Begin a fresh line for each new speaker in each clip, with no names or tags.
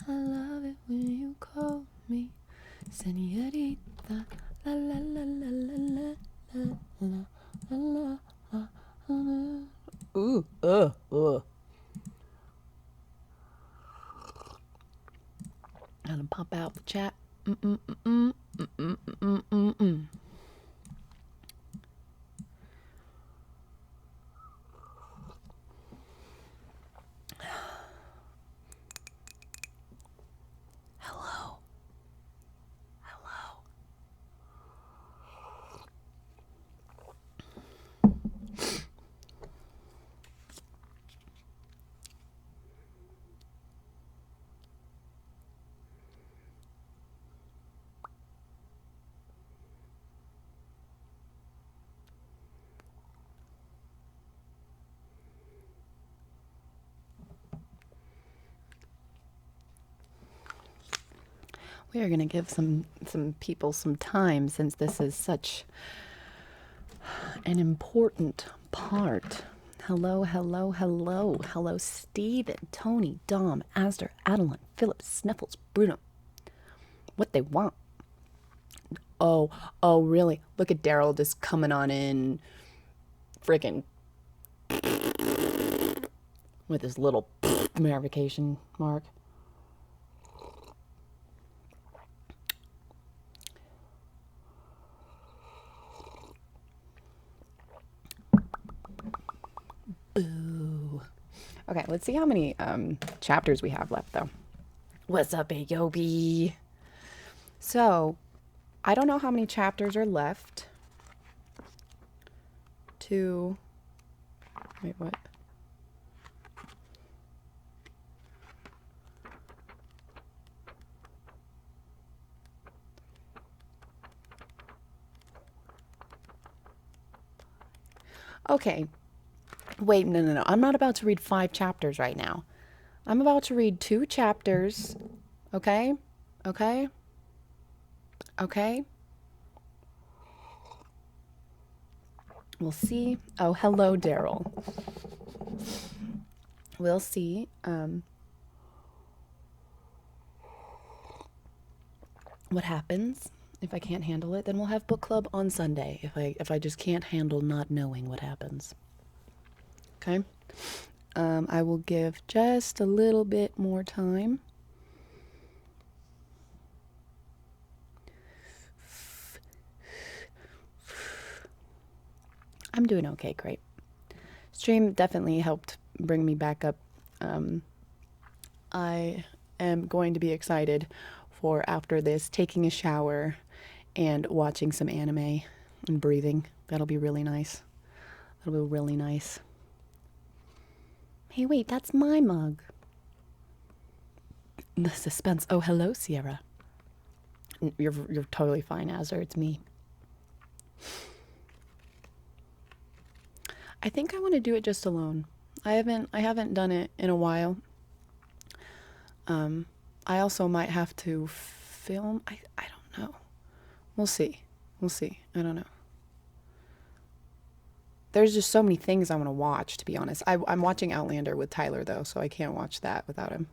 I love it when you call me señorita. La la la la la la la la la la la. Ooh, Gonna pop out the chat. Hello. Hello. We are going to give some people some time, since this is such an important part. Hello, hello, hello. Hello, Steven, Tony, Dom, Astor, Adeline, Philip, Sniffles, Bruno. What they want. Oh, really? Look at Daryl just coming on in freaking with his little verification mark. Boo. Okay, let's see how many chapters we have left, though. What's up, Ayobi? So, I don't know how many chapters are left to... Wait, what? Okay. Wait, no. I'm not about to read 5 chapters right now. I'm about to read 2 chapters. Okay? Okay? Okay? We'll see. Oh, hello, Daryl. We'll see. What happens if I can't handle it? Then we'll have book club on Sunday. If I just can't handle not knowing what happens. Okay. I will give just a little bit more time. I'm doing okay, great. Stream definitely helped bring me back up. I am going to be excited for after this taking a shower and watching some anime and breathing. That'll be really nice. That'll be really nice. Hey, wait, that's my mug. The suspense. Oh, hello, Sierra. You're totally fine, Azar. It's me. I think I want to do it just alone. I haven't done it in a while. I also might have to film. I don't know. We'll see. I don't know. There's just so many things I want to watch, to be honest. I'm watching Outlander with Tyler, though, so I can't watch that without him.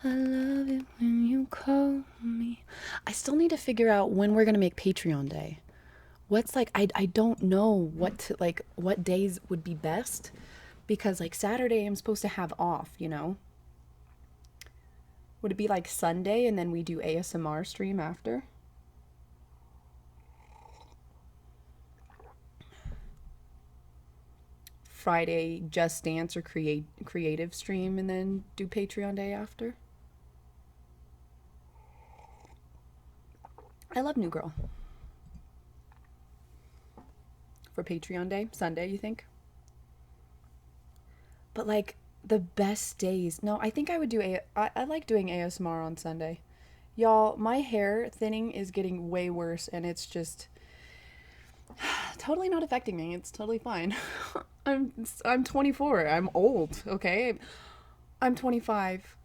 I love it when you call me. I still need to figure out when we're going to make Patreon Day. What's like, I don't know what days would be best, because like Saturday I'm supposed to have off, you know? Would it be like Sunday and then we do ASMR stream after? Friday Just Dance or creative stream and then do Patreon Day after? I love New Girl. For Patreon Day, Sunday, you think? But like the best days. No, I think I would do I like doing ASMR on Sunday. Y'all, my hair thinning is getting way worse and it's just totally not affecting me. It's totally fine. I'm 24. I'm old, okay? I'm 25.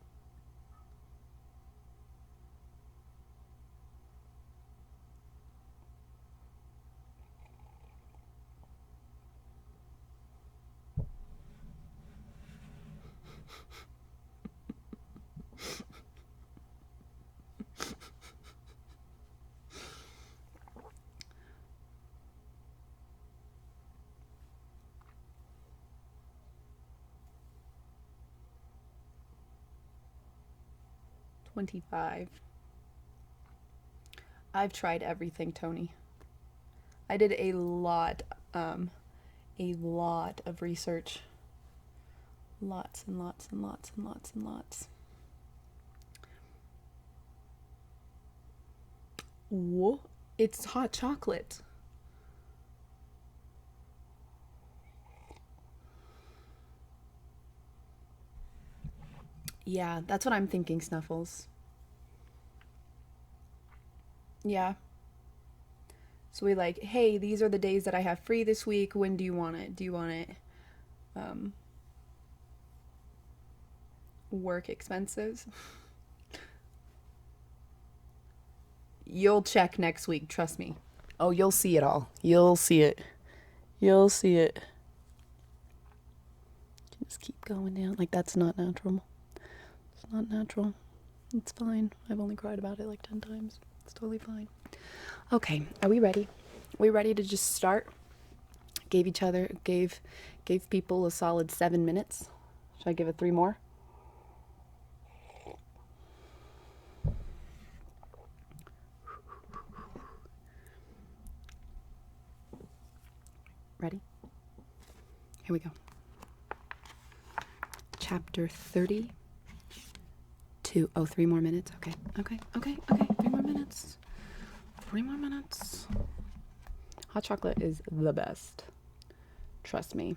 25. I've tried everything, Tony. I did a lot of research. Lots and lots and lots and lots and lots. Whoa, it's hot chocolate. Yeah, that's what I'm thinking, Snuffles. Yeah. So we like, hey, these are the days that I have free this week. When do you want it? Do you want it work expenses? You'll check next week, trust me. Oh, you'll see it all. You'll see it. You'll see it. Just keep going down. Like, that's not natural. It's not natural. It's fine. I've only cried about it like 10 times. It's totally fine. Okay, are we ready? We ready to just start? Gave people a solid 7 minutes. Should I give it 3 more? Ready? Here we go. Chapter 32. Oh, 3 more minutes. Okay. 3 more minutes. 3 more minutes. Hot chocolate is the best. Trust me.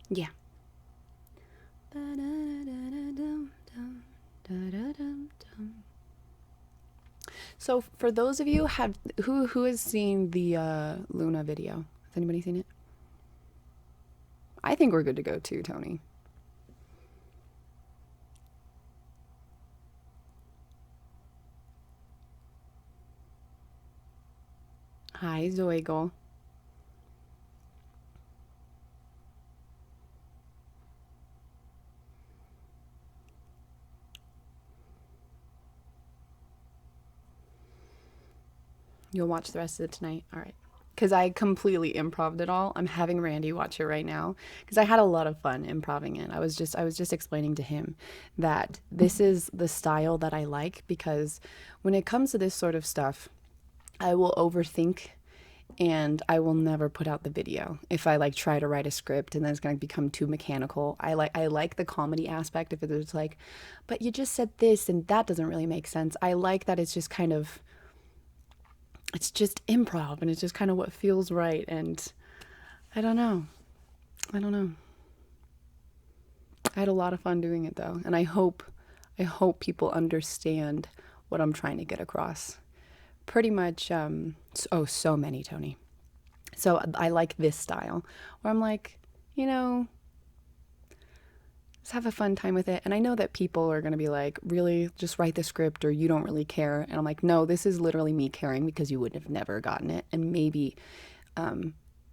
Yeah. So for those of you who has seen the Luna video? Has anybody seen it? I think we're good to go too, Tony. Hi, Zoigle. You'll watch the rest of it tonight? All right. Because I completely improv'd it all. I'm having Randy watch it right now because I had a lot of fun improving it. I was just explaining to him that this is the style that I like, because when it comes to this sort of stuff, I will overthink and I will never put out the video if I like try to write a script and then it's going to become too mechanical. I like the comedy aspect if it's like, but you just said this and that doesn't really make sense. I like that it's just kind of, it's just improv and it's just kind of what feels right. And I don't know. I had a lot of fun doing it though. And I hope people understand what I'm trying to get across. Pretty much, so many, Tony. So I like this style where I'm like, let's have a fun time with it. And I know that people are going to be like, really, just write the script, or you don't really care. And I'm like, no, this is literally me caring, because you would have never gotten it. And maybe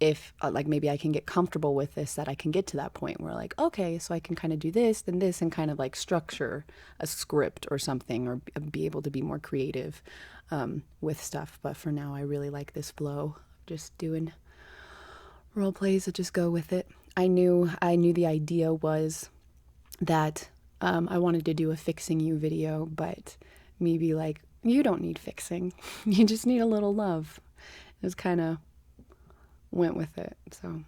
if maybe I can get comfortable with this, that I can get to that point where like, okay, so I can kind of do this, then this, and kind of like structure a script or something, or be able to be more creative with stuff. But for now, I really like this flow of just doing role plays that just go with it. I knew the idea was that I wanted to do a fixing you video, but maybe like, you don't need fixing. You just need a little love. It was kind of went with it. So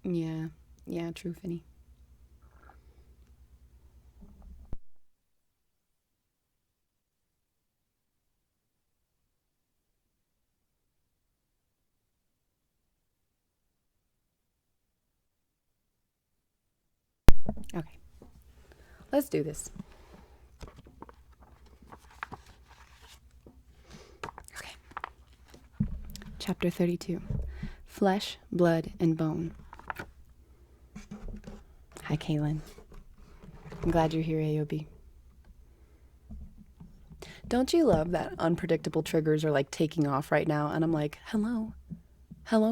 yeah, true, Finny. Okay, let's do this. Okay. Chapter 32. Flesh, Blood, and Bone. Hi, Kaylin. I'm glad you're here, AOB. Don't you love that unpredictable triggers are like taking off right now? And I'm like, hello,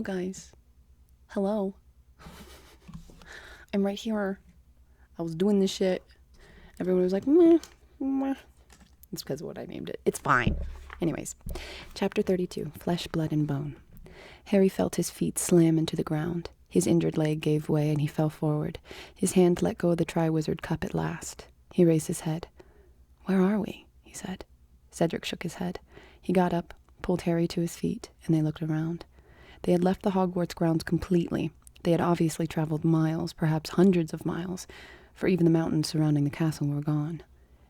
guys. Hello. I'm right here. I was doing this shit. Everyone was like, meh, meh. It's because of what I named it. It's fine. Anyways, chapter 32, Flesh, Blood, and Bone. Harry felt his feet slam into the ground. His injured leg gave way and he fell forward. His hand let go of the Triwizard Cup at last. He raised his head. "Where are we?" he said. Cedric shook his head. He got up, pulled Harry to his feet, and they looked around. They had left the Hogwarts grounds completely. They had obviously traveled miles, perhaps hundreds of miles, for even the mountains surrounding the castle were gone.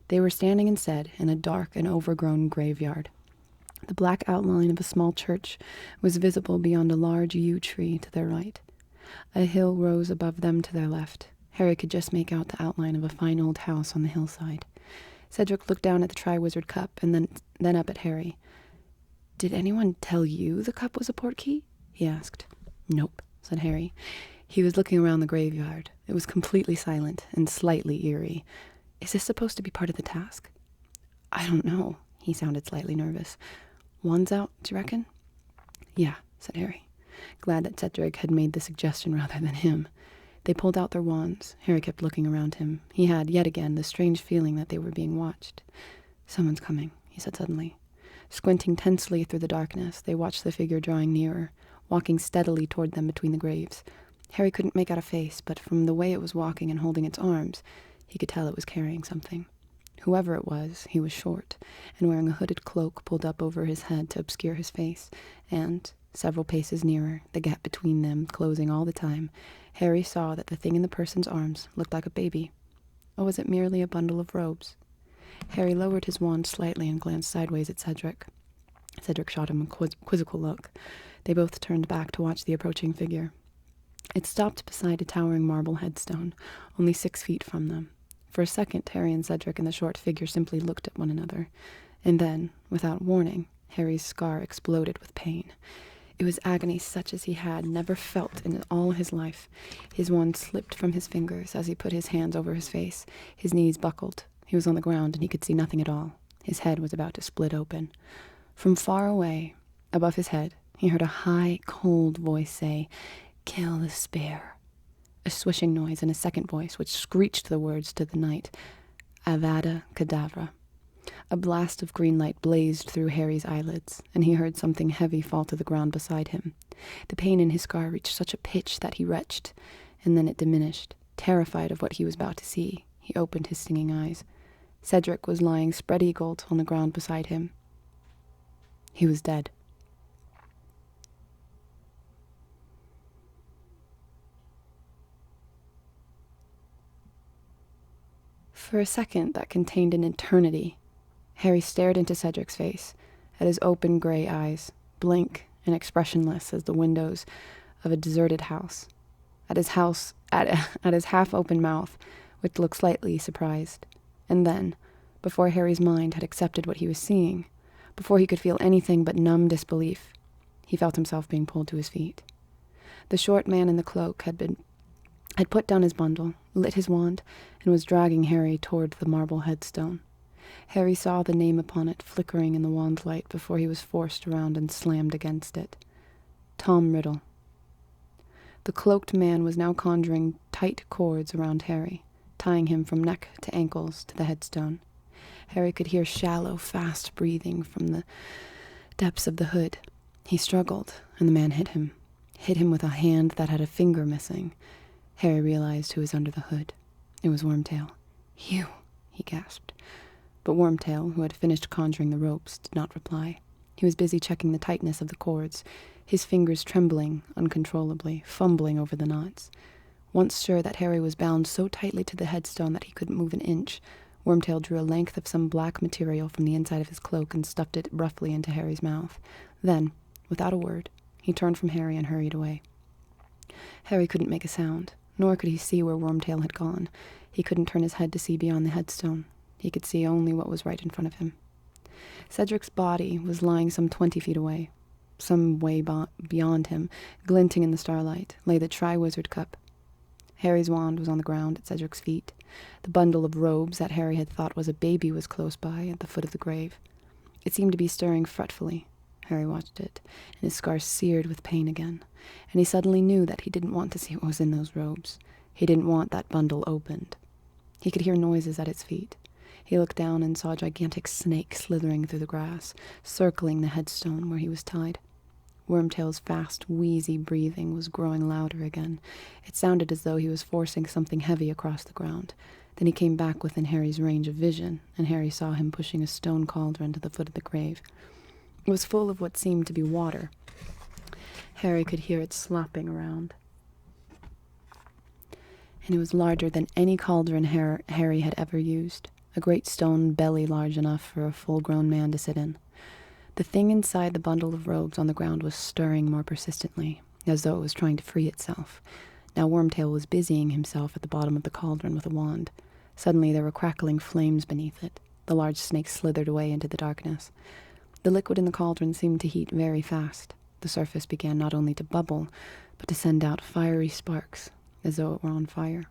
They were standing instead in a dark and overgrown graveyard. The black outline of a small church was visible beyond a large yew tree to their right. A hill rose above them to their left. Harry could just make out the outline of a fine old house on the hillside. Cedric looked down at the Triwizard Cup and then up at Harry. "Did anyone tell you the cup was a portkey?" he asked. "Nope," said Harry. He was looking around the graveyard. It was completely silent and slightly eerie. "Is this supposed to be part of the task?" "I don't know." He sounded slightly nervous. "Wands out, do you reckon?" "Yeah," said Harry, glad that Cedric had made the suggestion rather than him. They pulled out their wands. Harry kept looking around him. He had, yet again, the strange feeling that they were being watched. "Someone's coming," he said suddenly. Squinting tensely through the darkness, they watched the figure drawing nearer, walking steadily toward them between the graves. Harry couldn't make out a face, but from the way it was walking and holding its arms, he could tell it was carrying something. Whoever it was, he was short, and wearing a hooded cloak pulled up over his head to obscure his face, and, several paces nearer, the gap between them closing all the time, Harry saw that the thing in the person's arms looked like a baby. Or was it merely a bundle of robes? Harry lowered his wand slightly and glanced sideways at Cedric. Cedric shot him a quizzical look. They both turned back to watch the approaching figure. It stopped beside a towering marble headstone, only 6 feet from them. For a second, Harry and Cedric and the short figure simply looked at one another. And then, without warning, Harry's scar exploded with pain. It was agony such as he had never felt in all his life. His wand slipped from his fingers as he put his hands over his face. His knees buckled. He was on the ground and he could see nothing at all. His head was about to split open. From far away, above his head, he heard a high, cold voice say, "Kill the spear." A swishing noise and a second voice which screeched the words to the night, "Avada Kedavra." A blast of green light blazed through Harry's eyelids, and he heard something heavy fall to the ground beside him. The pain in his scar reached such a pitch that he retched, and then it diminished. Terrified of what he was about to see, he opened his stinging eyes. Cedric was lying spread-eagled on the ground beside him. He was dead. For a second that contained an eternity, Harry stared into Cedric's face, at his open gray eyes, blank and expressionless as the windows of a deserted house, at his half-open mouth, which looked slightly surprised. And then, before Harry's mind had accepted what he was seeing, before he could feel anything but numb disbelief, he felt himself being pulled to his feet. The short man in the cloak had put down his bundle, lit his wand, and was dragging Harry toward the marble headstone. Harry saw the name upon it flickering in the wand light before he was forced around and slammed against it. Tom Riddle. The cloaked man was now conjuring tight cords around Harry, tying him from neck to ankles to the headstone. Harry could hear shallow, fast breathing from the depths of the hood. He struggled, and the man hit him with a hand that had a finger missing. Harry realized who was under the hood. It was Wormtail. "You," he gasped. But Wormtail, who had finished conjuring the ropes, did not reply. He was busy checking the tightness of the cords, his fingers trembling uncontrollably, fumbling over the knots. Once sure that Harry was bound so tightly to the headstone that he couldn't move an inch, Wormtail drew a length of some black material from the inside of his cloak and stuffed it roughly into Harry's mouth. Then, without a word, he turned from Harry and hurried away. Harry couldn't make a sound, nor could he see where Wormtail had gone. He couldn't turn his head to see beyond the headstone. He could see only what was right in front of him. Cedric's body was lying some 20 feet away. Some way beyond him, glinting in the starlight, lay the Triwizard Cup. Harry's wand was on the ground at Cedric's feet. The bundle of robes that Harry had thought was a baby was close by, at the foot of the grave. It seemed to be stirring fretfully. Harry watched it, and his scar seared with pain again, and he suddenly knew that he didn't want to see what was in those robes. He didn't want that bundle opened. He could hear noises at its feet. He looked down and saw a gigantic snake slithering through the grass, circling the headstone where he was tied. Wormtail's fast, wheezy breathing was growing louder again. It sounded as though he was forcing something heavy across the ground. Then he came back within Harry's range of vision, and Harry saw him pushing a stone cauldron to the foot of the grave. It was full of what seemed to be water. Harry could hear it slopping around. And it was larger than any cauldron Harry had ever used, a great stone belly large enough for a full-grown man to sit in. The thing inside the bundle of robes on the ground was stirring more persistently, as though it was trying to free itself. Now Wormtail was busying himself at the bottom of the cauldron with a wand. Suddenly there were crackling flames beneath it. The large snake slithered away into the darkness. The liquid in the cauldron seemed to heat very fast. The surface began not only to bubble, but to send out fiery sparks, as though it were on fire.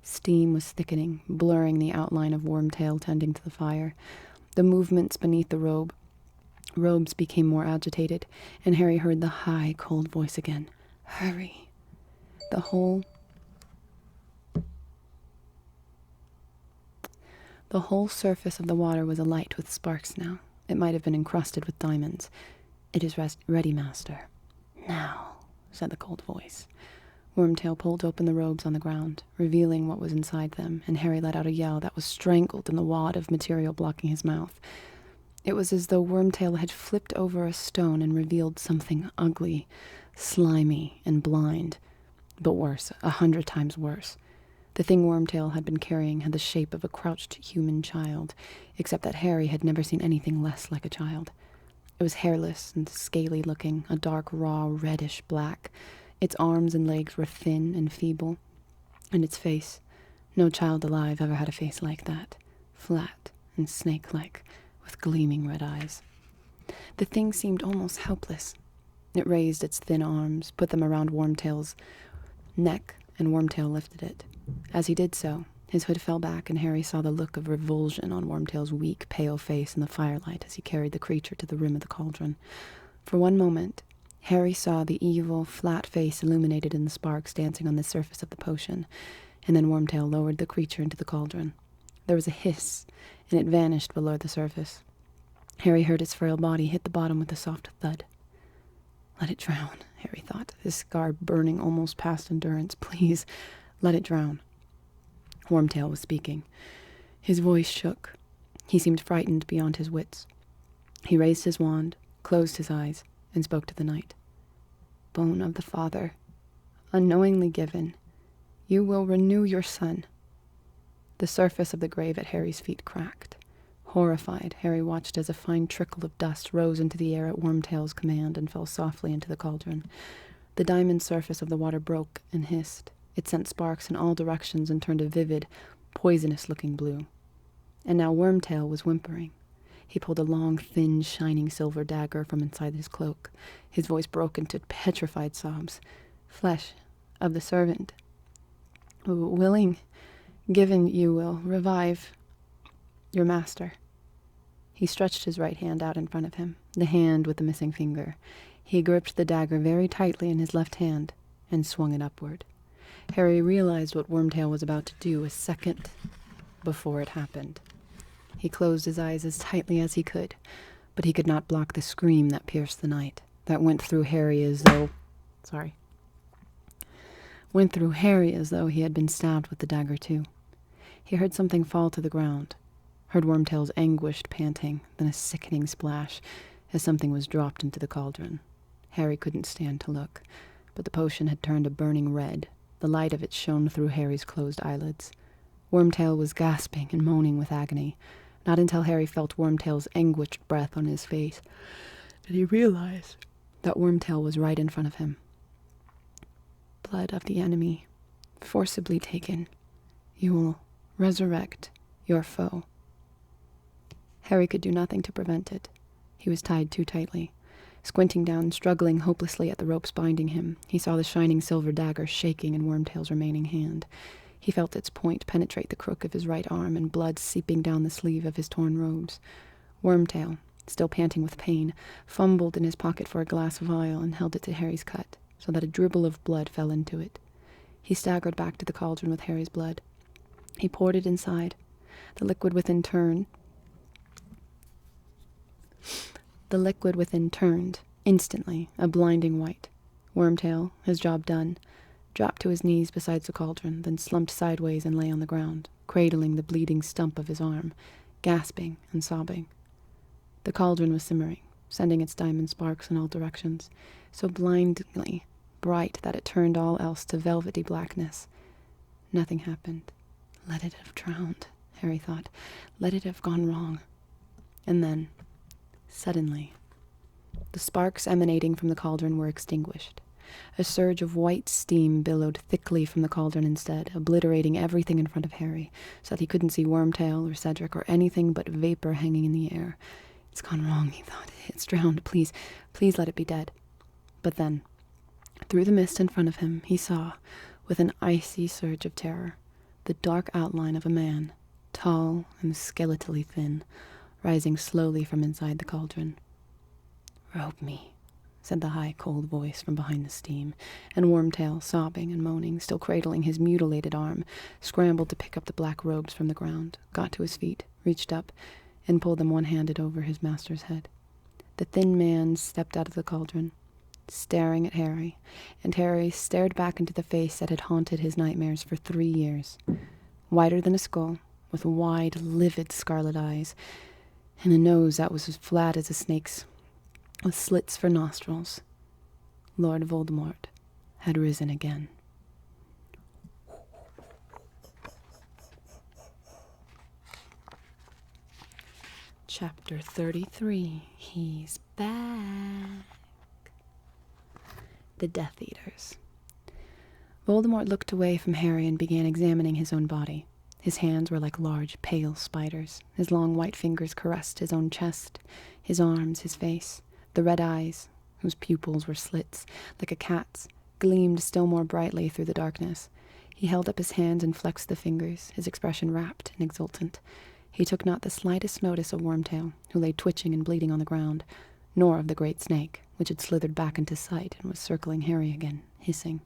Steam was thickening, blurring the outline of Wormtail tending to the fire. The movements beneath the robes became more agitated, and Harry heard the high, cold voice again. Hurry. The whole surface of the water was alight with sparks now. It might have been encrusted with diamonds. It is ready, master. Now, said the cold voice. Wormtail pulled open the robes on the ground, revealing what was inside them, and Harry let out a yell that was strangled in the wad of material blocking his mouth. It was as though Wormtail had flipped over a stone and revealed something ugly, slimy, and blind. But worse, 100 times worse. The thing Wormtail had been carrying had the shape of a crouched human child, except that Harry had never seen anything less like a child. It was hairless and scaly-looking, a dark, raw, reddish black. Its arms and legs were thin and feeble. And its face, no child alive ever had a face like that, flat and snake-like, with gleaming red eyes. The thing seemed almost helpless. It raised its thin arms, put them around Wormtail's neck, and Wormtail lifted it. As he did so, his hood fell back, and Harry saw the look of revulsion on Wormtail's weak, pale face in the firelight as he carried the creature to the rim of the cauldron. For one moment, Harry saw the evil, flat face illuminated in the sparks dancing on the surface of the potion, and then Wormtail lowered the creature into the cauldron. There was a hiss, and it vanished below the surface. Harry heard its frail body hit the bottom with a soft thud. Let it drown, Harry thought, his scar burning almost past endurance. Please, let it drown. Wormtail was speaking. His voice shook. He seemed frightened beyond his wits. He raised his wand, closed his eyes, and spoke to the night. Bone of the father, unknowingly given, you will renew your son. The surface of the grave at Harry's feet cracked. Horrified, Harry watched as a fine trickle of dust rose into the air at Wormtail's command and fell softly into the cauldron. The diamond surface of the water broke and hissed. It sent sparks in all directions and turned a vivid, poisonous-looking blue. And now Wormtail was whimpering. He pulled a long, thin, shining silver dagger from inside his cloak. His voice broke into petrified sobs. Flesh of the servant, willing, given, you will revive your master. He stretched his right hand out in front of him, the hand with the missing finger. He gripped the dagger very tightly in his left hand and swung it upward. Harry realized what Wormtail was about to do a second before it happened. He closed his eyes as tightly as he could, but he could not block the scream that pierced the night, that went through Harry as though he had been stabbed with the dagger too. He heard something fall to the ground, heard Wormtail's anguished panting, then a sickening splash as something was dropped into the cauldron. Harry couldn't stand to look, but the potion had turned a burning red. The light of it shone through Harry's closed eyelids. Wormtail was gasping and moaning with agony. Not until Harry felt Wormtail's anguished breath on his face did he realize that Wormtail was right in front of him. Blood of the enemy, forcibly taken. You will resurrect your foe. Harry could do nothing to prevent it. He was tied too tightly. Squinting down, struggling hopelessly at the ropes binding him, he saw the shining silver dagger shaking in Wormtail's remaining hand. He felt its point penetrate the crook of his right arm and blood seeping down the sleeve of his torn robes. Wormtail, still panting with pain, fumbled in his pocket for a glass vial and held it to Harry's cut, so that a dribble of blood fell into it. He staggered back to the cauldron with Harry's blood. He poured it inside. The liquid within turned, Instantly, a blinding white. Wormtail, his job done, dropped to his knees beside the cauldron, then slumped sideways and lay on the ground, cradling the bleeding stump of his arm, gasping and sobbing. The cauldron was simmering, sending its diamond sparks in all directions, so blindingly bright that it turned all else to velvety blackness. Nothing happened. Let it have drowned, Harry thought. Let it have gone wrong. And then, suddenly, the sparks emanating from the cauldron were extinguished. A surge of white steam billowed thickly from the cauldron instead, obliterating everything in front of Harry, so that he couldn't see Wormtail or Cedric or anything but vapor hanging in the air. It's gone wrong, he thought. It's drowned. Please, please let it be dead. But then, through the mist in front of him, he saw, with an icy surge of terror, the dark outline of a man, tall and skeletally thin, rising slowly from inside the cauldron. "Robe me," said the high, cold voice from behind the steam, and Wormtail, sobbing and moaning, still cradling his mutilated arm, scrambled to pick up the black robes from the ground, got to his feet, reached up, and pulled them one-handed over his master's head. The thin man stepped out of the cauldron, staring at Harry, and Harry stared back into the face that had haunted his nightmares for 3 years. Wider than a skull, with wide, livid scarlet eyes, and a nose that was as flat as a snake's, with slits for nostrils. Lord Voldemort had risen again. Chapter 33. He's back. The Death Eaters. Voldemort looked away from Harry and began examining his own body. His hands were like large, pale spiders. His long white fingers caressed his own chest, his arms, his face. The red eyes, whose pupils were slits, like a cat's, gleamed still more brightly through the darkness. He held up his hands and flexed the fingers, his expression rapt and exultant. He took not the slightest notice of Wormtail, who lay twitching and bleeding on the ground, nor of the great snake, which had slithered back into sight and was circling Harry again, hissing.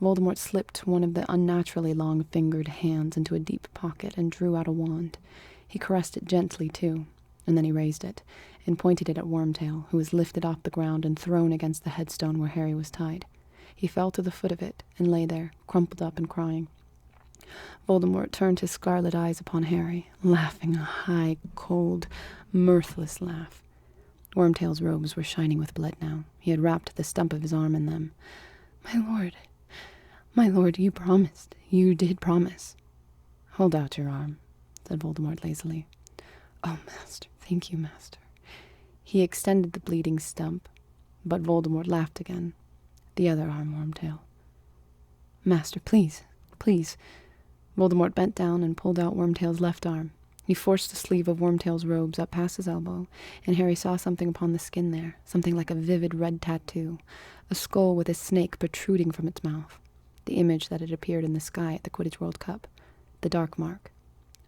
Voldemort slipped one of the unnaturally long-fingered hands into a deep pocket and drew out a wand. He caressed it gently, too, and then he raised it, and pointed it at Wormtail, who was lifted off the ground and thrown against the headstone where Harry was tied. He fell to the foot of it, and lay there, crumpled up and crying. Voldemort turned his scarlet eyes upon Harry, laughing a high, cold, mirthless laugh. Wormtail's robes were shining with blood now. He had wrapped the stump of his arm in them. My lord, you promised. You did promise." "Hold out your arm," said Voldemort lazily. "Oh, master, thank you, master." He extended the bleeding stump, but Voldemort laughed again. "The other arm, Wormtail." "Master, please, please." Voldemort bent down and pulled out Wormtail's left arm. He forced the sleeve of Wormtail's robes up past his elbow, and Harry saw something upon the skin there, something like a vivid red tattoo, a skull with a snake protruding from its mouth, the image that had appeared in the sky at the Quidditch World Cup, the dark mark.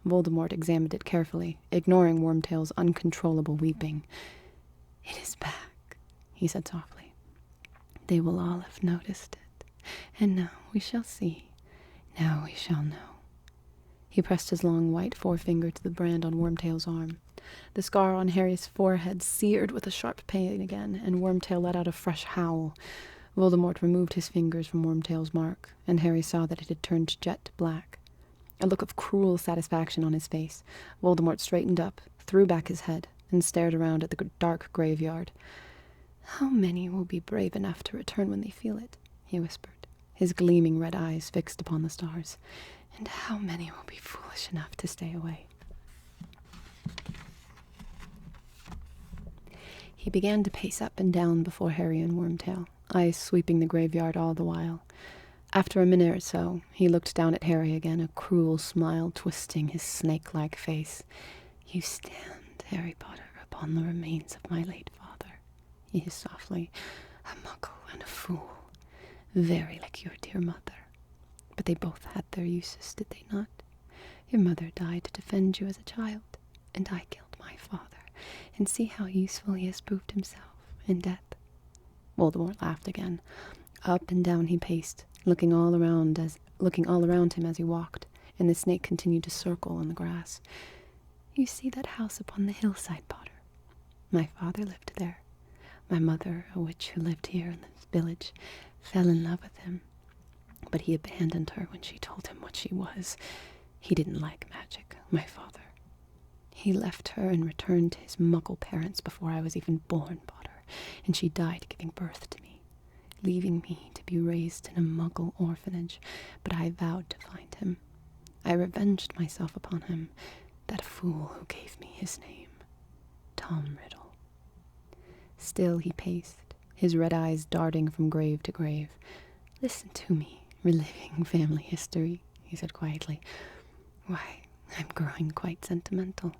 Voldemort examined it carefully, ignoring Wormtail's uncontrollable weeping. "It is back," he said softly. "They will all have noticed it, and now we shall see. Now we shall know." He pressed his long white forefinger to the brand on Wormtail's arm. The scar on Harry's forehead seared with a sharp pain again, and Wormtail let out a fresh howl. Voldemort removed his fingers from Wormtail's mark, and Harry saw that it had turned jet black. A look of cruel satisfaction on his face, Voldemort straightened up, threw back his head, and stared around at the dark graveyard. "How many will be brave enough to return when they feel it?" he whispered, his gleaming red eyes fixed upon the stars. "And how many will be foolish enough to stay away?" He began to pace up and down before Harry and Wormtail, eyes sweeping the graveyard all the while. After a minute or so, he looked down at Harry again, a cruel smile twisting his snake-like face. "You stand, Harry Potter, upon the remains of my late father," he hissed softly. "A muggle and a fool, very like your dear mother. But they both had their uses, did they not? Your mother died to defend you as a child, and I killed my father, and see how useful he has proved himself in death." Voldemort laughed again. Up and down he paced, looking all around him as he walked, and the snake continued to circle on the grass. "You see that house upon the hillside, Potter? My father lived there. My mother, a witch who lived here in this village, fell in love with him, but he abandoned her when she told him what she was. He didn't like magic, my father. He left her and returned to his muggle parents before I was even born, Potter, and she died giving birth to me, leaving me to be raised in a muggle orphanage, but I vowed to find him. I revenged myself upon him, that fool who gave me his name, Tom Riddle. Still he paced, his red eyes darting from grave to grave. Listen to me, reliving family history, he said quietly. Why, I'm growing quite sentimental.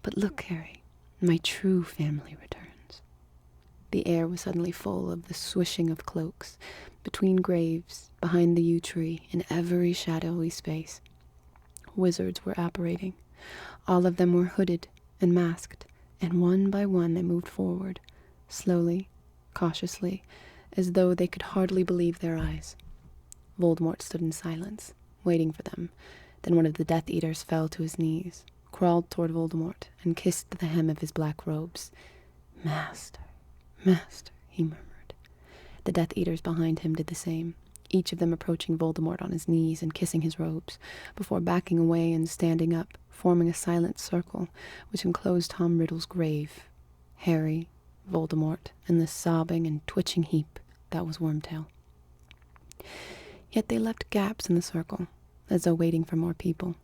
But look, Harry, my true family returns. The air was suddenly full of the swishing of cloaks, between graves, behind the yew tree, in every shadowy space. Wizards were apparating. All of them were hooded and masked, and one by one they moved forward, slowly, cautiously, as though they could hardly believe their eyes. Voldemort stood in silence, waiting for them. Then one of the Death Eaters fell to his knees, crawled toward Voldemort, and kissed the hem of his black robes. Master, Master, he murmured. The Death Eaters behind him did the same, each of them approaching Voldemort on his knees and kissing his robes, before backing away and standing up, forming a silent circle which enclosed Tom Riddle's grave, Harry, Voldemort, and the sobbing and twitching heap that was Wormtail. Yet they left gaps in the circle, as though waiting for more people.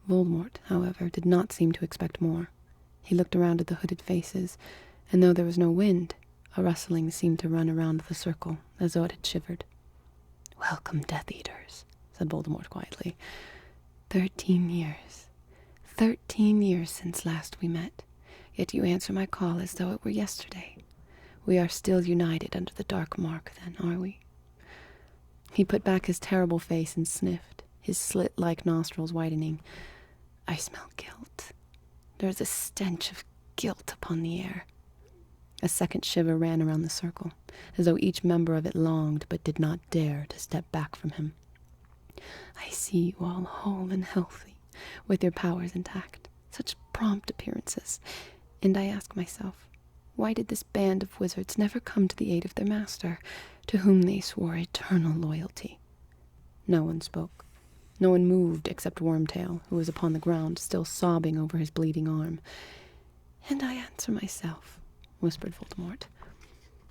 Voldemort, however, did not seem to expect more. He looked around at the hooded faces, and though there was no wind, a rustling seemed to run around the circle, as though it had shivered. Welcome, Death Eaters, said Voldemort quietly. 13 years. 13 years since last we met, yet you answer my call as though it were yesterday. We are still united under the dark mark, then, are we? He put back his terrible face and sniffed, his slit-like nostrils widening. I smell guilt. There is a stench of guilt upon the air. A second shiver ran around the circle, as though each member of it longed but did not dare to step back from him. I see you all whole and healthy, with your powers intact, such prompt appearances, and I ask myself, why did this band of wizards never come to the aid of their master, to whom they swore eternal loyalty? No one spoke. No one moved except Wormtail, who was upon the ground, still sobbing over his bleeding arm. And I answer myself, whispered Voldemort.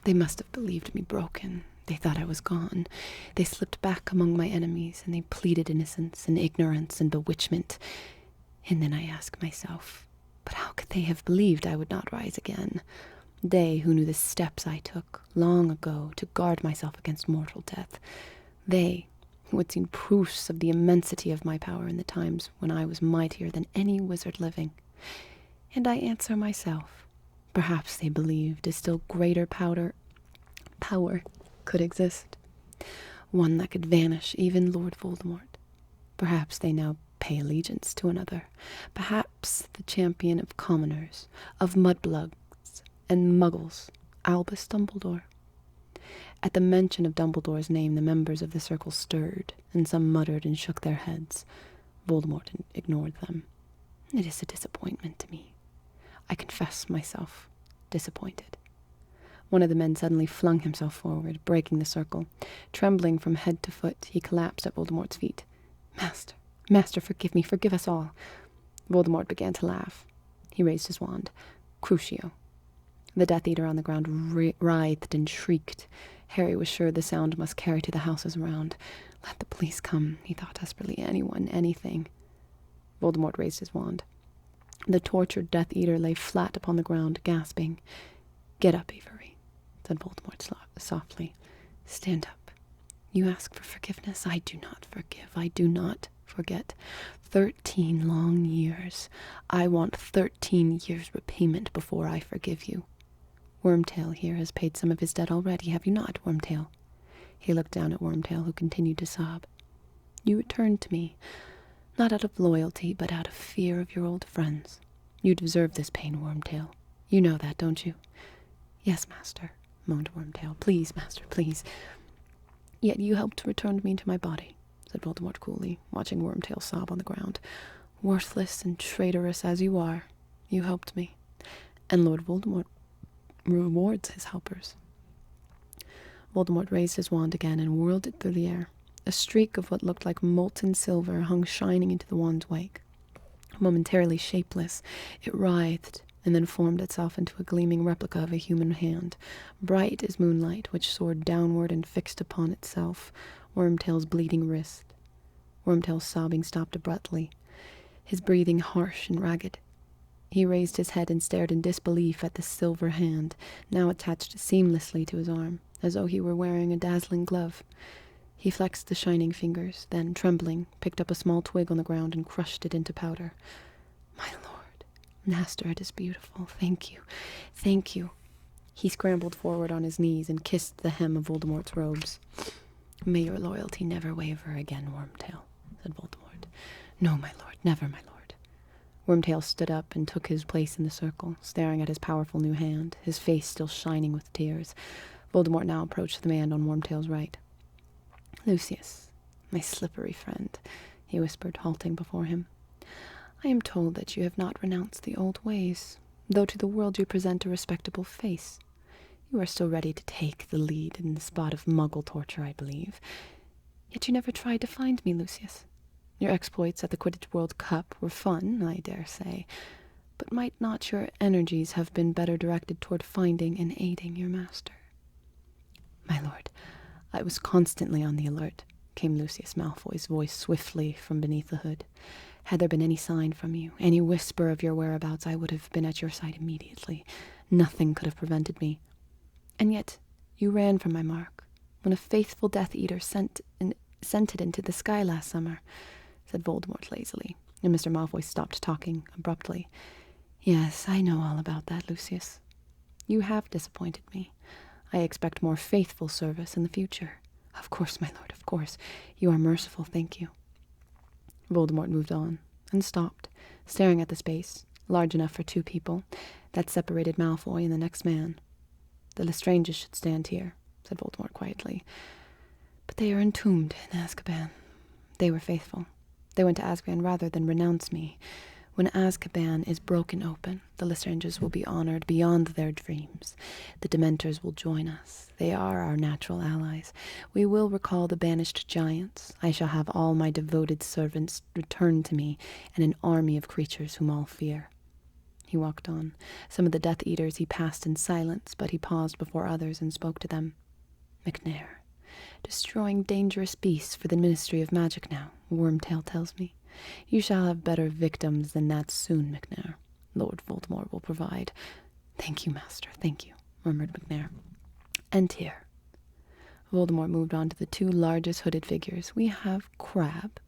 They must have believed me broken. They thought I was gone. They slipped back among my enemies, and they pleaded innocence and ignorance and bewitchment. And then I ask myself, but how could they have believed I would not rise again? They who knew the steps I took long ago to guard myself against mortal death. They who had seen proofs of the immensity of my power in the times when I was mightier than any wizard living. And I answer myself, perhaps they believed a still greater power could exist, one that could vanish even Lord Voldemort. Perhaps they now pay allegiance to another, perhaps the champion of commoners, of mudblood, and muggles, Albus Dumbledore. At the mention of Dumbledore's name, the members of the circle stirred, and some muttered and shook their heads. Voldemort ignored them. It is a disappointment to me. I confess myself disappointed. One of the men suddenly flung himself forward, breaking the circle. Trembling from head to foot, he collapsed at Voldemort's feet. Master, Master, forgive me, forgive us all. Voldemort began to laugh. He raised his wand. Crucio. The Death Eater on the ground writhed and shrieked. Harry was sure the sound must carry to the houses around. Let the police come, he thought desperately. Anyone, anything. Voldemort raised his wand. The tortured Death Eater lay flat upon the ground, gasping. Get up, Avery, said Voldemort softly. Stand up. You ask for forgiveness. I do not forgive. I do not forget. 13 long years. I want 13 years' repayment before I forgive you. Wormtail here has paid some of his debt already, have you not, Wormtail? He looked down at Wormtail, who continued to sob. You returned to me, not out of loyalty, but out of fear of your old friends. You deserve this pain, Wormtail. You know that, don't you? Yes, Master, moaned Wormtail. Please, Master, please. Yet you helped to return me to my body, said Voldemort coolly, watching Wormtail sob on the ground. Worthless and traitorous as you are, you helped me. And Lord Voldemort rewards his helpers. Voldemort raised his wand again and whirled it through the air. A streak of what looked like molten silver hung shining into the wand's wake. Momentarily shapeless, it writhed and then formed itself into a gleaming replica of a human hand, bright as moonlight, which soared downward and fixed upon itself Wormtail's bleeding wrist. Wormtail's sobbing stopped abruptly, his breathing harsh and ragged. He raised his head and stared in disbelief at the silver hand, now attached seamlessly to his arm, as though he were wearing a dazzling glove. He flexed the shining fingers, then, trembling, picked up a small twig on the ground and crushed it into powder. "My lord, master, it is beautiful. Thank you. Thank you." He scrambled forward on his knees and kissed the hem of Voldemort's robes. "May your loyalty never waver again, Wormtail," said Voldemort. "No, my lord, never, my lord." Wormtail stood up and took his place in the circle, staring at his powerful new hand, his face still shining with tears. Voldemort now approached the man on Wormtail's right. "Lucius, my slippery friend," he whispered, halting before him. "I am told that you have not renounced the old ways, though to the world you present a respectable face. You are still ready to take the lead in the spot of Muggle torture, I believe. Yet you never tried to find me, Lucius. Your exploits at the Quidditch World Cup were fun, I dare say, but might not your energies have been better directed toward finding and aiding your master?" "My lord, I was constantly on the alert," came Lucius Malfoy's voice swiftly from beneath the hood. "Had there been any sign from you, any whisper of your whereabouts, I would have been at your side immediately. Nothing could have prevented me. And yet you ran from my mark, when a faithful Death Eater sent it into the sky last summer," said Voldemort lazily, and Mr. Malfoy stopped talking abruptly. "Yes, I know all about that, Lucius. You have disappointed me. I expect more faithful service in the future." "Of course, my lord, of course. You are merciful, thank you." Voldemort moved on, and stopped, staring at the space, large enough for 2 people, that separated Malfoy and the next man. "The Lestranges should stand here," said Voldemort quietly. "But they are entombed in Azkaban. They were faithful. They went to Azkaban rather than renounce me. When Azkaban is broken open, the Lestranges will be honored beyond their dreams. The Dementors will join us. They are our natural allies. We will recall the banished giants. I shall have all my devoted servants returned to me, and an army of creatures whom all fear." He walked on. Some of the Death Eaters he passed in silence, but he paused before others and spoke to them. "McNair, destroying dangerous beasts for the Ministry of Magic now, Wormtail tells me. You shall have better victims than that soon, McNair. Lord Voldemort will provide." "Thank you, master, thank you," murmured McNair. "And here." Voldemort moved on to the 2 largest hooded figures. "We have Crabbe.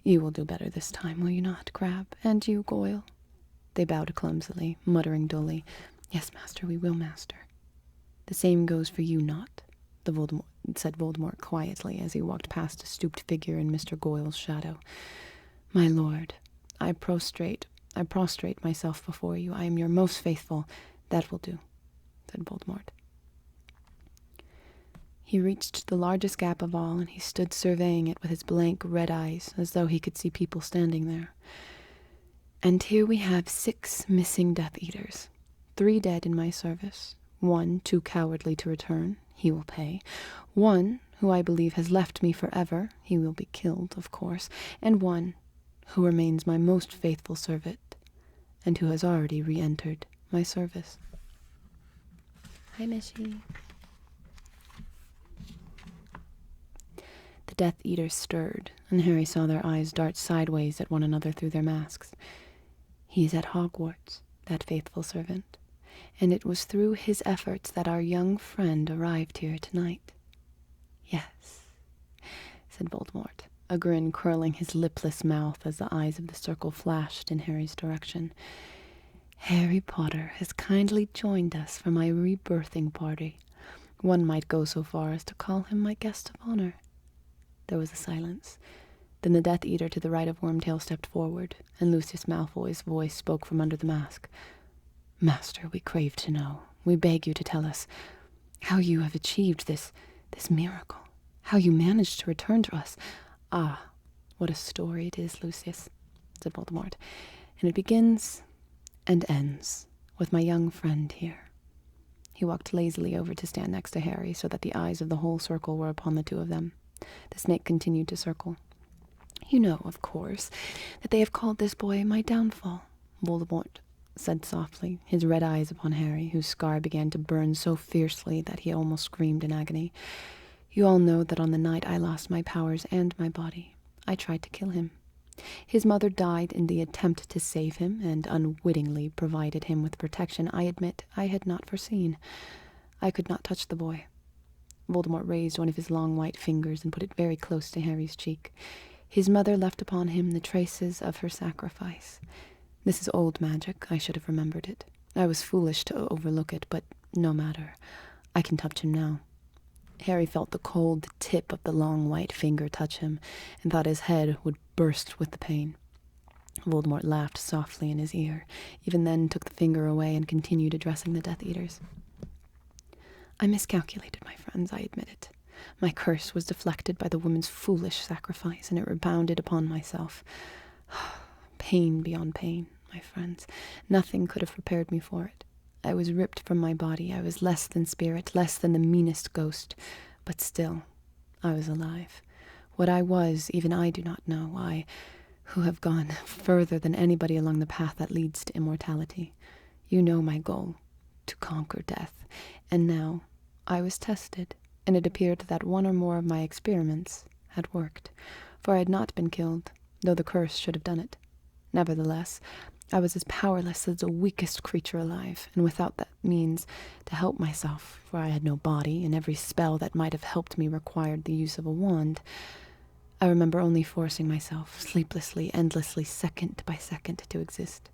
You will do better this time, will you not, Crabbe? And you, Goyle?" They bowed clumsily, muttering dully, "Yes, master, we will, master." "The same goes for you, Nott," said Voldemort quietly as he walked past a stooped figure in Mr. Goyle's shadow. "My lord, I prostrate myself before you. I am your most faithful." "That will do," said Voldemort. He reached the largest gap of all, and he stood surveying it with his blank red eyes, as though he could see people standing there. "And here we have 6 missing Death Eaters, 3 dead in my service, 1 too cowardly to return, he will pay, 1 who I believe has left me forever, he will be killed, of course, and 1 who remains my most faithful servant, and who has already re-entered my service." Hi, Missy. The Death Eaters stirred, and Harry saw their eyes dart sideways at one another through their masks. "He is at Hogwarts, that faithful servant, and it was through his efforts that our young friend arrived here tonight." "Yes," said Voldemort, a grin curling his lipless mouth as the eyes of the circle flashed in Harry's direction. "Harry Potter has kindly joined us for my rebirthing party. One might go so far as to call him my guest of honor." There was a silence. Then the Death Eater to the right of Wormtail stepped forward, and Lucius Malfoy's voice spoke from under the mask. "Master, we crave to know. We beg you to tell us how you have achieved this miracle. How you managed to return to us." "Ah, what a story it is, Lucius," said Voldemort. "And it begins and ends with my young friend here. He walked lazily over to stand next to Harry so that the eyes of the whole circle were upon the two of them. The snake continued to circle. "You know, of course, that they have called this boy my downfall," Voldemort said softly, his red eyes upon Harry, whose scar began to burn so fiercely that he almost screamed in agony. "You all know that on the night I lost my powers and my body, I tried to kill him. His mother died in the attempt to save him, and unwittingly provided him with protection I admit I had not foreseen. I could not touch the boy." Voldemort raised one of his long white fingers and put it very close to Harry's cheek. "His mother left upon him the traces of her sacrifice. This is old magic. I should have remembered it. I was foolish to overlook it, but no matter. I can touch him now." Harry felt the cold tip of the long white finger touch him, and thought his head would burst with the pain. Voldemort laughed softly in his ear, even then took the finger away and continued addressing the Death Eaters. "I miscalculated, my friends, I admit it. My curse was deflected by the woman's foolish sacrifice, and it rebounded upon myself. Pain beyond pain, my friends. Nothing could have prepared me for it. I was ripped from my body. I was less than spirit, less than the meanest ghost. But still, I was alive. What I was, even I do not know. I, who have gone further than anybody along the path that leads to immortality. You know my goal, to conquer death. And now, I was tested, and it appeared that one or more of my experiments had worked. For I had not been killed, though the curse should have done it. Nevertheless, I was as powerless as the weakest creature alive, and without that means to help myself, for I had no body, and every spell that might have helped me required the use of a wand. I remember only forcing myself, sleeplessly, endlessly, second by second, to exist.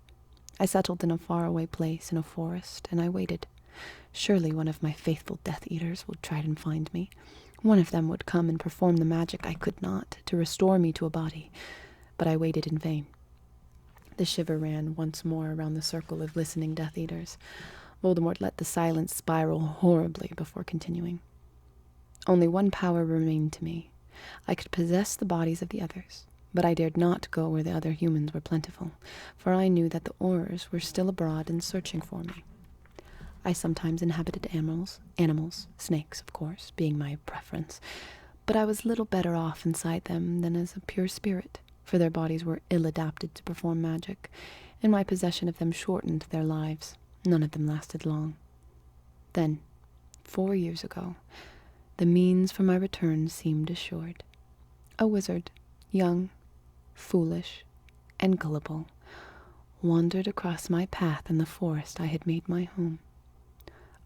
I settled in a faraway place in a forest, and I waited. Surely one of my faithful Death Eaters would try and find me. One of them would come and perform the magic I could not, to restore me to a body. But I waited in vain. The shiver ran once more around the circle of listening Death Eaters. Voldemort let the silence spiral horribly before continuing. Only one power remained to me. I could possess the bodies of the others, but I dared not go where the other humans were plentiful, for I knew that the Aurors were still abroad and searching for me. I sometimes inhabited animals, snakes, of course, being my preference, but I was little better off inside them than as a pure spirit, for their bodies were ill-adapted to perform magic, and my possession of them shortened their lives. None of them lasted long. Then, 4 years ago, the means for my return seemed assured. A wizard, young, foolish, and gullible, wandered across my path in the forest I had made my home.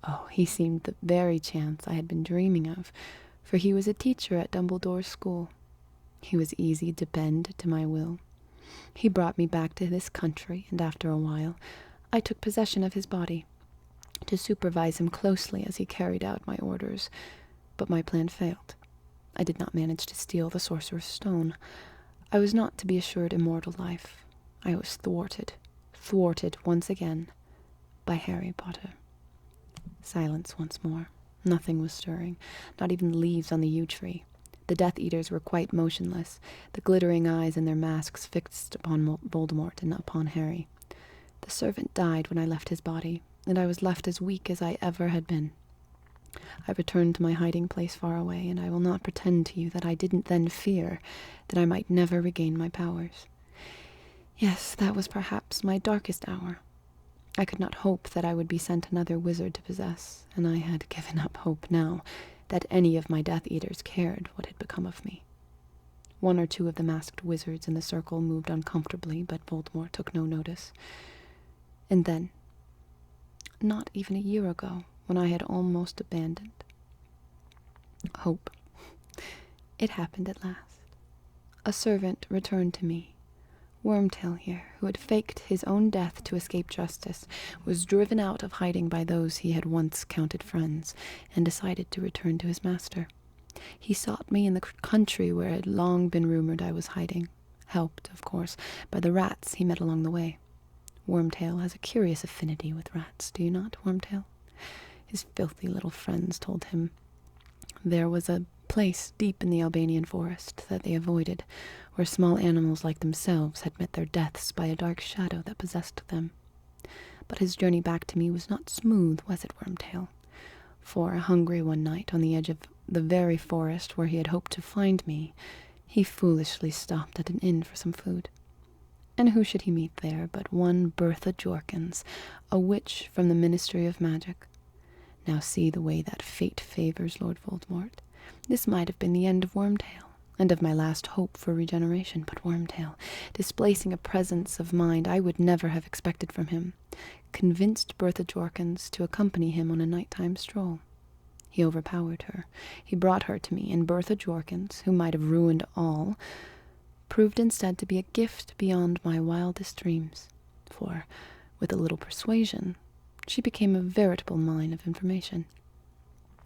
Oh, he seemed the very chance I had been dreaming of, for he was a teacher at Dumbledore's school. He was easy to bend to my will. He brought me back to this country, and after a while, I took possession of his body, to supervise him closely as he carried out my orders. But my plan failed. I did not manage to steal the Sorcerer's Stone. I was not to be assured immortal life. I was thwarted once again, by Harry Potter. Silence once more. Nothing was stirring, not even the leaves on the yew tree. The Death Eaters were quite motionless, the glittering eyes in their masks fixed upon Voldemort and upon Harry. The servant died when I left his body, and I was left as weak as I ever had been. I returned to my hiding place far away, and I will not pretend to you that I didn't then fear that I might never regain my powers. Yes, that was perhaps my darkest hour. I could not hope that I would be sent another wizard to possess, and I had given up hope now that any of my Death Eaters cared what had become of me. One or two of the masked wizards in the circle moved uncomfortably, but Voldemort took no notice. And then, not even a year ago, when I had almost abandoned hope, it happened at last. A servant returned to me. Wormtail here, who had faked his own death to escape justice, was driven out of hiding by those he had once counted friends, and decided to return to his master. He sought me in the country where it had long been rumored I was hiding, helped, of course, by the rats he met along the way. Wormtail has a curious affinity with rats, do you not, Wormtail? His filthy little friends told him there was a place deep in the Albanian forest that they avoided, where small animals like themselves had met their deaths by a dark shadow that possessed them. But his journey back to me was not smooth, was it, Wormtail? For, hungry one night on the edge of the very forest where he had hoped to find me, he foolishly stopped at an inn for some food. And who should he meet there but one Bertha Jorkins, a witch from the Ministry of Magic. Now see the way that fate favors Lord Voldemort. This might have been the end of Wormtail, and of my last hope for regeneration, but Wormtail, displacing a presence of mind I would never have expected from him, convinced Bertha Jorkins to accompany him on a nighttime stroll. He overpowered her. He brought her to me, and Bertha Jorkins, who might have ruined all, proved instead to be a gift beyond my wildest dreams. For, with a little persuasion, she became a veritable mine of information.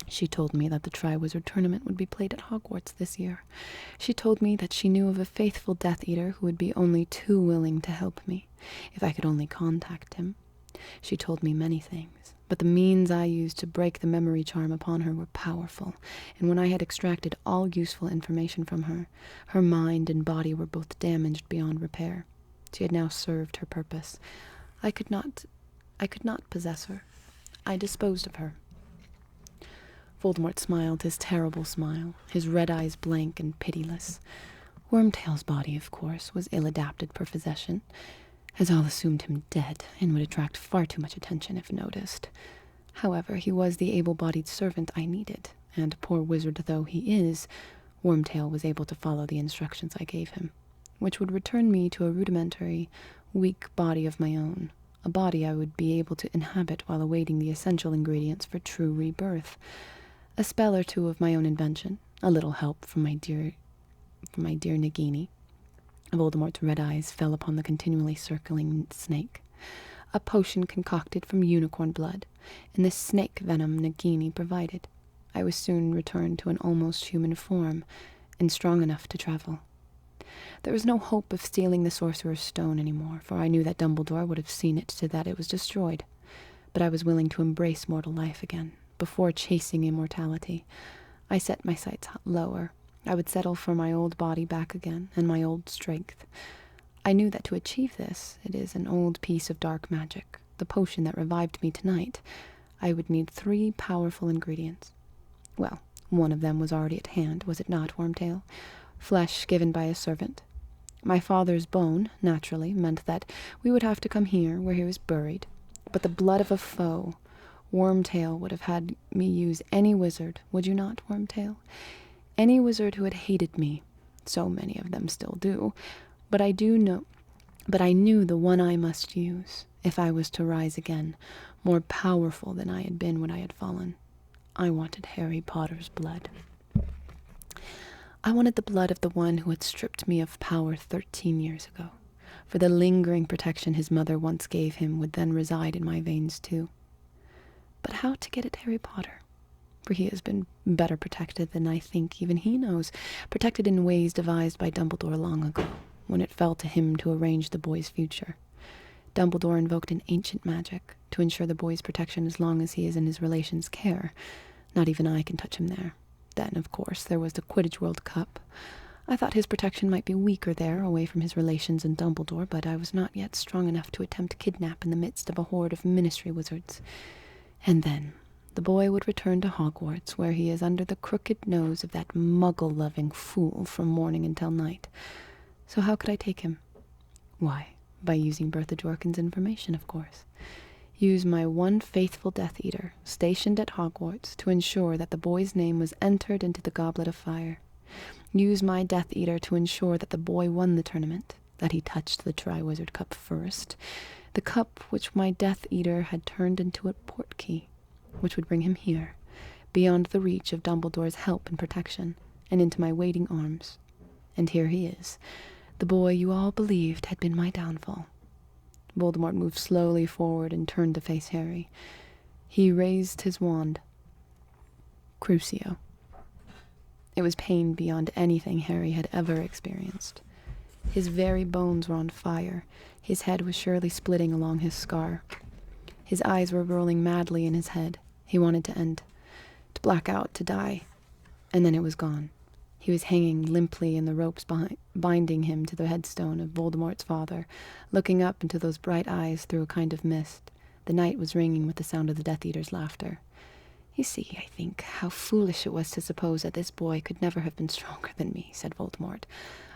She told me that the Triwizard Tournament would be played at Hogwarts this year. She told me that she knew of a faithful Death Eater who would be only too willing to help me, if I could only contact him. She told me many things, but the means I used to break the memory charm upon her were powerful, and when I had extracted all useful information from her, her mind and body were both damaged beyond repair. She had now served her purpose. I could not possess her. I disposed of her. Voldemort smiled his terrible smile, his red eyes blank and pitiless. Wormtail's body, of course, was ill-adapted for possession, as all assumed him dead, and would attract far too much attention if noticed. However, he was the able-bodied servant I needed, and poor wizard though he is, Wormtail was able to follow the instructions I gave him, which would return me to a rudimentary, weak body of my own, a body I would be able to inhabit while awaiting the essential ingredients for true rebirth. A spell or two of my own invention, a little help from my dear Nagini. Voldemort's red eyes fell upon the continually circling snake. A potion concocted from unicorn blood, and the snake venom Nagini provided. I was soon returned to an almost human form, and strong enough to travel. There was no hope of stealing the Sorcerer's Stone anymore, for I knew that Dumbledore would have seen it to that it was destroyed. But I was willing to embrace mortal life again. Before chasing immortality, I set my sights lower. I would settle for my old body back again, and my old strength. I knew that to achieve this, it is an old piece of dark magic, the potion that revived me tonight. I would need 3 powerful ingredients. Well, one of them was already at hand, was it not, Wormtail? Flesh given by a servant. My father's bone, naturally, meant that we would have to come here, where he was buried. But the blood of a foe, Wormtail would have had me use any wizard, would you not, Wormtail? Any wizard who had hated me. So many of them still do. But I knew the one I must use, if I was to rise again, more powerful than I had been when I had fallen. I wanted Harry Potter's blood. I wanted the blood of the one who had stripped me of power 13 years ago, for the lingering protection his mother once gave him would then reside in my veins too. But how to get at Harry Potter? For he has been better protected than I think even he knows, protected in ways devised by Dumbledore long ago, when it fell to him to arrange the boy's future. Dumbledore invoked an ancient magic to ensure the boy's protection as long as he is in his relations' care. Not even I can touch him there. Then, of course, there was the Quidditch World Cup. I thought his protection might be weaker there, away from his relations and Dumbledore, but I was not yet strong enough to attempt kidnap in the midst of a horde of Ministry wizards. And then the boy would return to Hogwarts, where he is under the crooked nose of that muggle-loving fool from morning until night. So how could I take him? Why, by using Bertha Jorkins' information, of course. Use my one faithful Death Eater, stationed at Hogwarts, to ensure that the boy's name was entered into the Goblet of Fire. Use my Death Eater to ensure that the boy won the tournament, that he touched the Triwizard Cup first, the cup which my Death Eater had turned into a portkey, which would bring him here, beyond the reach of Dumbledore's help and protection, and into my waiting arms. And here he is, the boy you all believed had been my downfall. Voldemort moved slowly forward and turned to face Harry. He raised his wand. Crucio. It was pain beyond anything Harry had ever experienced. His very bones were on fire. His head was surely splitting along his scar. His eyes were rolling madly in his head. He wanted to end, to black out, to die. And then it was gone. He was hanging limply in the ropes binding him to the headstone of Voldemort's father, looking up into those bright eyes through a kind of mist. The night was ringing with the sound of the Death Eater's laughter. You see, I think, how foolish it was to suppose that this boy could never have been stronger than me, said Voldemort.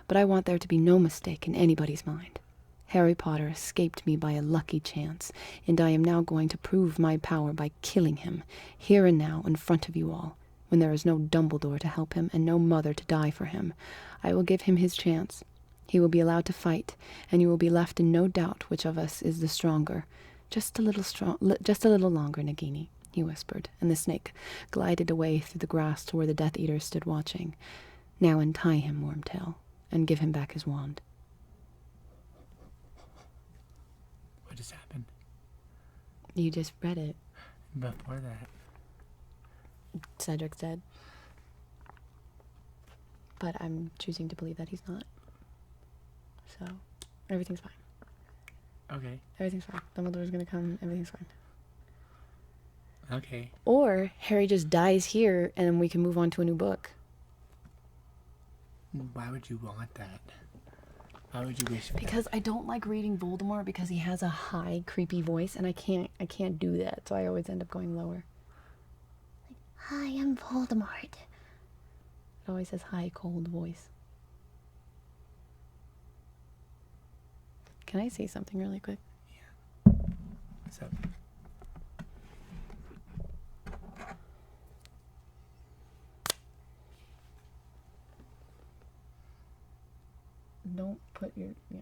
But I want there to be no mistake in anybody's mind. Harry Potter escaped me by a lucky chance, and I am now going to prove my power by killing him, here and now, in front of you all, when there is no Dumbledore to help him and no mother to die for him. I will give him his chance. He will be allowed to fight, and you will be left in no doubt which of us is the stronger. Just a little longer, Nagini, he whispered, and the snake glided away through the grass to where the Death Eaters stood watching. Now untie him, Wormtail, and give him back his wand.
What just happened?
You just read it.
Before that.
Cedric's dead. But I'm choosing to believe that he's not. So, everything's fine.
Okay.
Everything's fine. Dumbledore's gonna come, everything's fine.
Okay.
Or Harry just dies here and then we can move on to a new book.
Why would you want that? Why would you wish for
Because I don't like reading Voldemort because he has a high, creepy voice, and I can't do that, so I always end up going lower. Hi, I'm Voldemort. It always says high, cold voice. Can I say something really quick?
Yeah. What's up?
Don't put your... Yeah.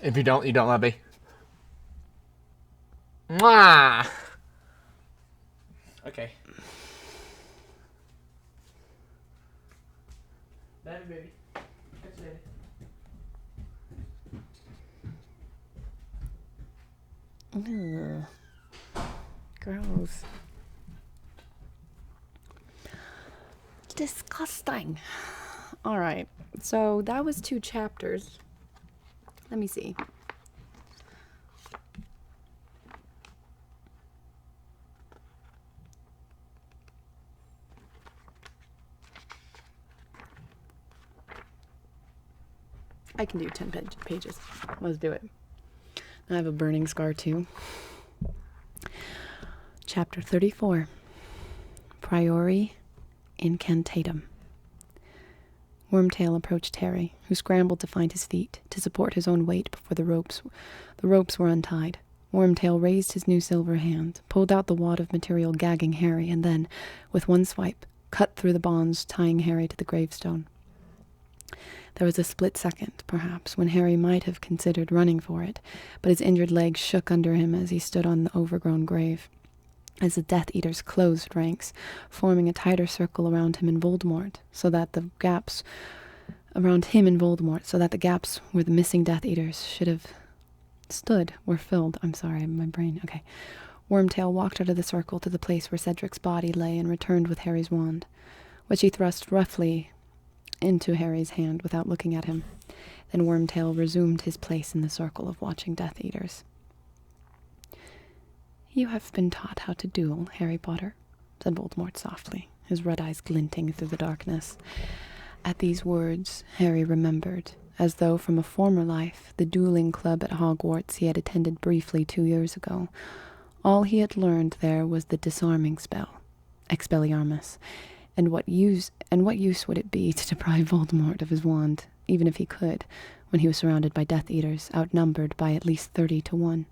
If you don't love me. Mwah! Okay. Bye, baby. Catch you later.
Ugh. Gross. Disgusting. All right. So that was 2 chapters. Let me see. I can do 10 pages. Let's do it. I have a burning scar too. Chapter 34. Priori Incantatum. Wormtail approached Harry, who scrambled to find his feet, to support his own weight before the ropes were untied. Wormtail raised his new silver hand, pulled out the wad of material gagging Harry, and then, with one swipe, cut through the bonds tying Harry to the gravestone. There was a split second, perhaps, when Harry might have considered running for it, but his injured legs shook under him as he stood on the overgrown grave. As the Death Eaters closed ranks, forming a tighter circle around him and Voldemort, so that the gaps where the missing Death Eaters should have stood were filled. I'm sorry, my brain. Okay. Wormtail walked out of the circle to the place where Cedric's body lay and returned with Harry's wand, which he thrust roughly into Harry's hand without looking at him. Then Wormtail resumed his place in the circle of watching Death Eaters. You have been taught how to duel, Harry Potter, said Voldemort softly, his red eyes glinting through the darkness. At these words, Harry remembered, as though from a former life, the dueling club at Hogwarts he had attended briefly 2 years ago. All he had learned there was the disarming spell, Expelliarmus, and what use would it be to deprive Voldemort of his wand, even if he could, when he was surrounded by Death Eaters, outnumbered by at least 30 to 1.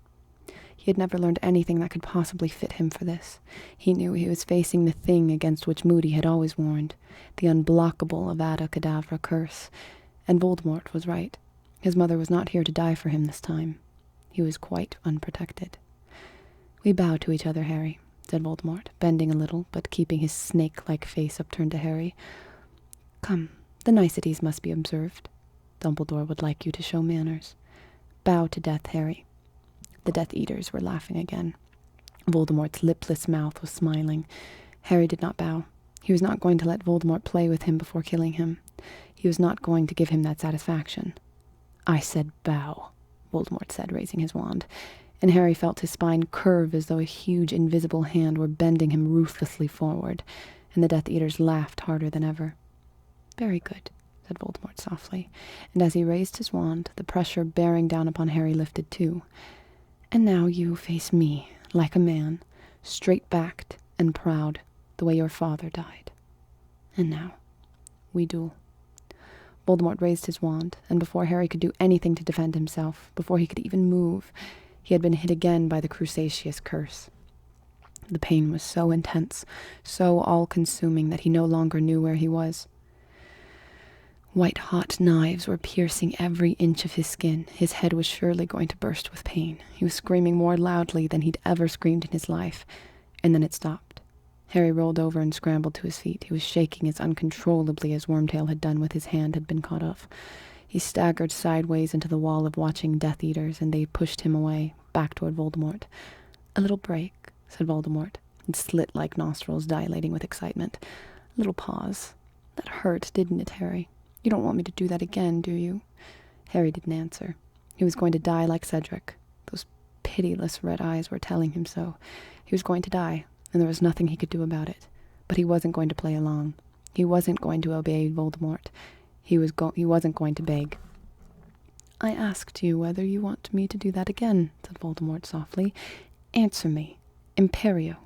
He had never learned anything that could possibly fit him for this. He knew he was facing the thing against which Moody had always warned, the unblockable Avada Kedavra curse. And Voldemort was right. His mother was not here to die for him this time. He was quite unprotected. We bow to each other, Harry, said Voldemort, bending a little, but keeping his snake-like face upturned to Harry. Come, the niceties must be observed. Dumbledore would like you to show manners. Bow to death, Harry. The Death Eaters were laughing again. Voldemort's lipless mouth was smiling. Harry did not bow. He was not going to let Voldemort play with him before killing him. He was not going to give him that satisfaction. I said bow, Voldemort said, raising his wand, and Harry felt his spine curve as though a huge invisible hand were bending him ruthlessly forward. and the Death Eaters laughed harder than ever. "Very good," said Voldemort softly, and as he raised his wand, the pressure bearing down upon Harry lifted too. "And now you face me, like a man, straight-backed and proud, the way your father died. And now, we duel." Voldemort raised his wand, and before Harry could do anything to defend himself, before he could even move, he had been hit again by the Crusaceous curse. The pain was so intense, so all-consuming that he no longer knew where he was. White-hot knives were piercing every inch of his skin. His head was surely going to burst with pain. He was screaming more loudly than he'd ever screamed in his life, and then it stopped. Harry rolled over and scrambled to his feet. He was shaking as uncontrollably as Wormtail had done with his hand had been cut off. He staggered sideways into the wall of watching Death Eaters, and they pushed him away, back toward Voldemort. "A little break," said Voldemort, his slit-like nostrils dilating with excitement. "A little pause. That hurt, didn't it, Harry? You don't want me to do that again, do you?" Harry didn't answer. He was going to die like Cedric. Those pitiless red eyes were telling him so. He was going to die, and there was nothing he could do about it. But he wasn't going to play along. He wasn't going to obey Voldemort. He wasn't going to beg. "I asked you whether you want me to do that again," said Voldemort softly. "Answer me. Imperio."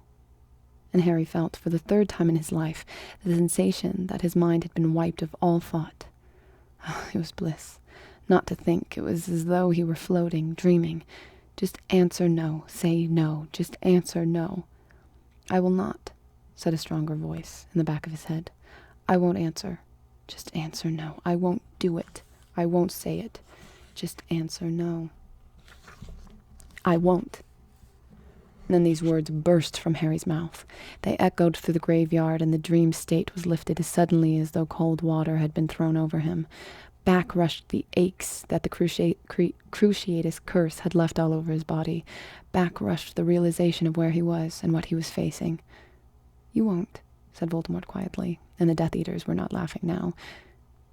And Harry felt, for the third time in his life, the sensation that his mind had been wiped of all thought. Oh, it was bliss. Not to think. It was as though he were floating, dreaming. Just answer no. Say no. Just answer no. "I will not," said a stronger voice in the back of his head. "I won't answer. Just answer no. I won't do it. I won't say it. Just answer no. I won't." And then these words burst from Harry's mouth. They echoed through the graveyard, and the dream state was lifted as suddenly as though cold water had been thrown over him. Back rushed the aches that the Cruciatus curse had left all over his body. Back rushed the realization of where he was and what he was facing. "You won't," said Voldemort quietly, and the Death Eaters were not laughing now.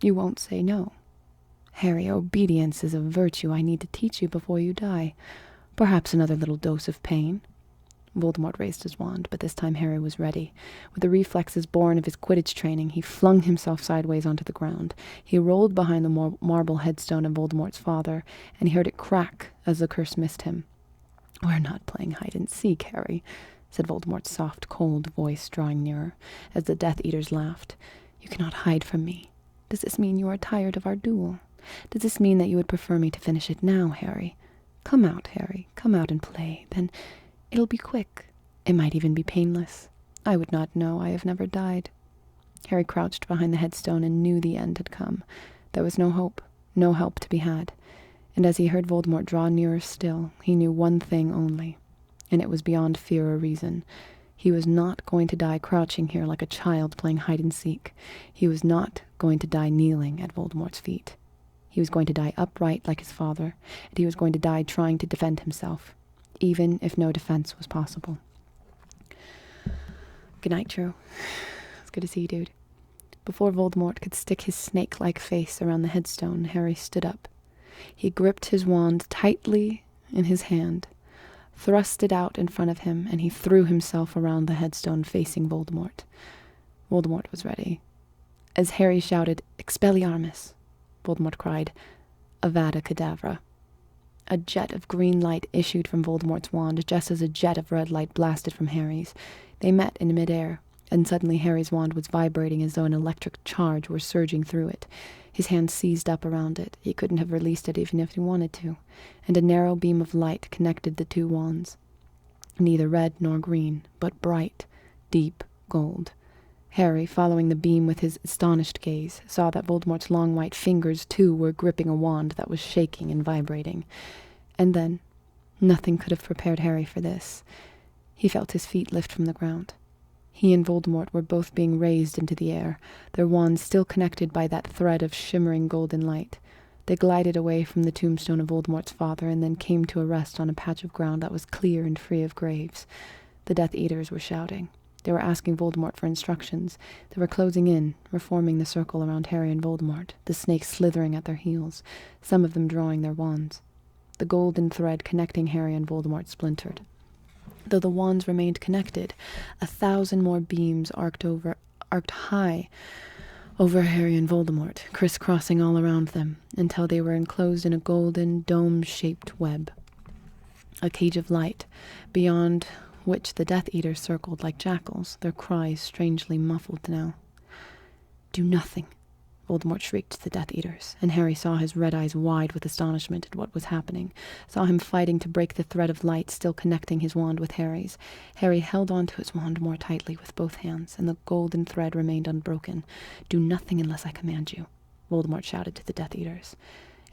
"You won't say no. Harry, obedience is a virtue I need to teach you before you die. Perhaps another little dose of pain." Voldemort raised his wand, but this time Harry was ready. With the reflexes born of his Quidditch training, he flung himself sideways onto the ground. He rolled behind the marble headstone of Voldemort's father, and he heard it crack as the curse missed him. "We're not playing hide-and-seek, Harry," said Voldemort's soft, cold voice, drawing nearer, as the Death Eaters laughed. "You cannot hide from me. Does this mean you are tired of our duel? Does this mean that you would prefer me to finish it now, Harry? Come out, Harry. Come out and play. Then it'll be quick. It might even be painless. I would not know. I have never died." Harry crouched behind the headstone and knew the end had come. There was no hope, no help to be had. And as he heard Voldemort draw nearer still, he knew one thing only, and it was beyond fear or reason. He was not going to die crouching here like a child playing hide-and-seek. He was not going to die kneeling at Voldemort's feet. He was going to die upright like his father, and he was going to die trying to defend himself, even if no defense was possible. "Good night, Drew. It's good to see you, dude." Before Voldemort could stick his snake-like face around the headstone, Harry stood up. He gripped his wand tightly in his hand, thrust it out in front of him, and he threw himself around the headstone facing Voldemort. Voldemort was ready. As Harry shouted, "Expelliarmus," Voldemort cried, "Avada Kedavra." A jet of green light issued from Voldemort's wand, just as a jet of red light blasted from Harry's. They met in midair, and suddenly Harry's wand was vibrating as though an electric charge were surging through it. His hand seized up around it. He couldn't have released it even if he wanted to, and a narrow beam of light connected the two wands. Neither red nor green, but bright, deep gold. Harry, following the beam with his astonished gaze, saw that Voldemort's long white fingers, too, were gripping a wand that was shaking and vibrating. And then, nothing could have prepared Harry for this. He felt his feet lift from the ground. He and Voldemort were both being raised into the air, their wands still connected by that thread of shimmering golden light. They glided away from the tombstone of Voldemort's father and then came to a rest on a patch of ground that was clear and free of graves. The Death Eaters were shouting. They were asking Voldemort for instructions. They were closing in, reforming the circle around Harry and Voldemort, the snakes slithering at their heels, some of them drawing their wands. The golden thread connecting Harry and Voldemort splintered. Though the wands remained connected, 1,000 more beams arced high over Harry and Voldemort, crisscrossing all around them, until they were enclosed in a golden, dome-shaped web. A cage of light, beyond which the Death Eaters circled like jackals, their cries strangely muffled now. "Do nothing," Voldemort shrieked to the Death Eaters, and Harry saw his red eyes wide with astonishment at what was happening, saw him fighting to break the thread of light still connecting his wand with Harry's. Harry held on to his wand more tightly with both hands, and the golden thread remained unbroken. "Do nothing unless I command you," Voldemort shouted to the Death Eaters.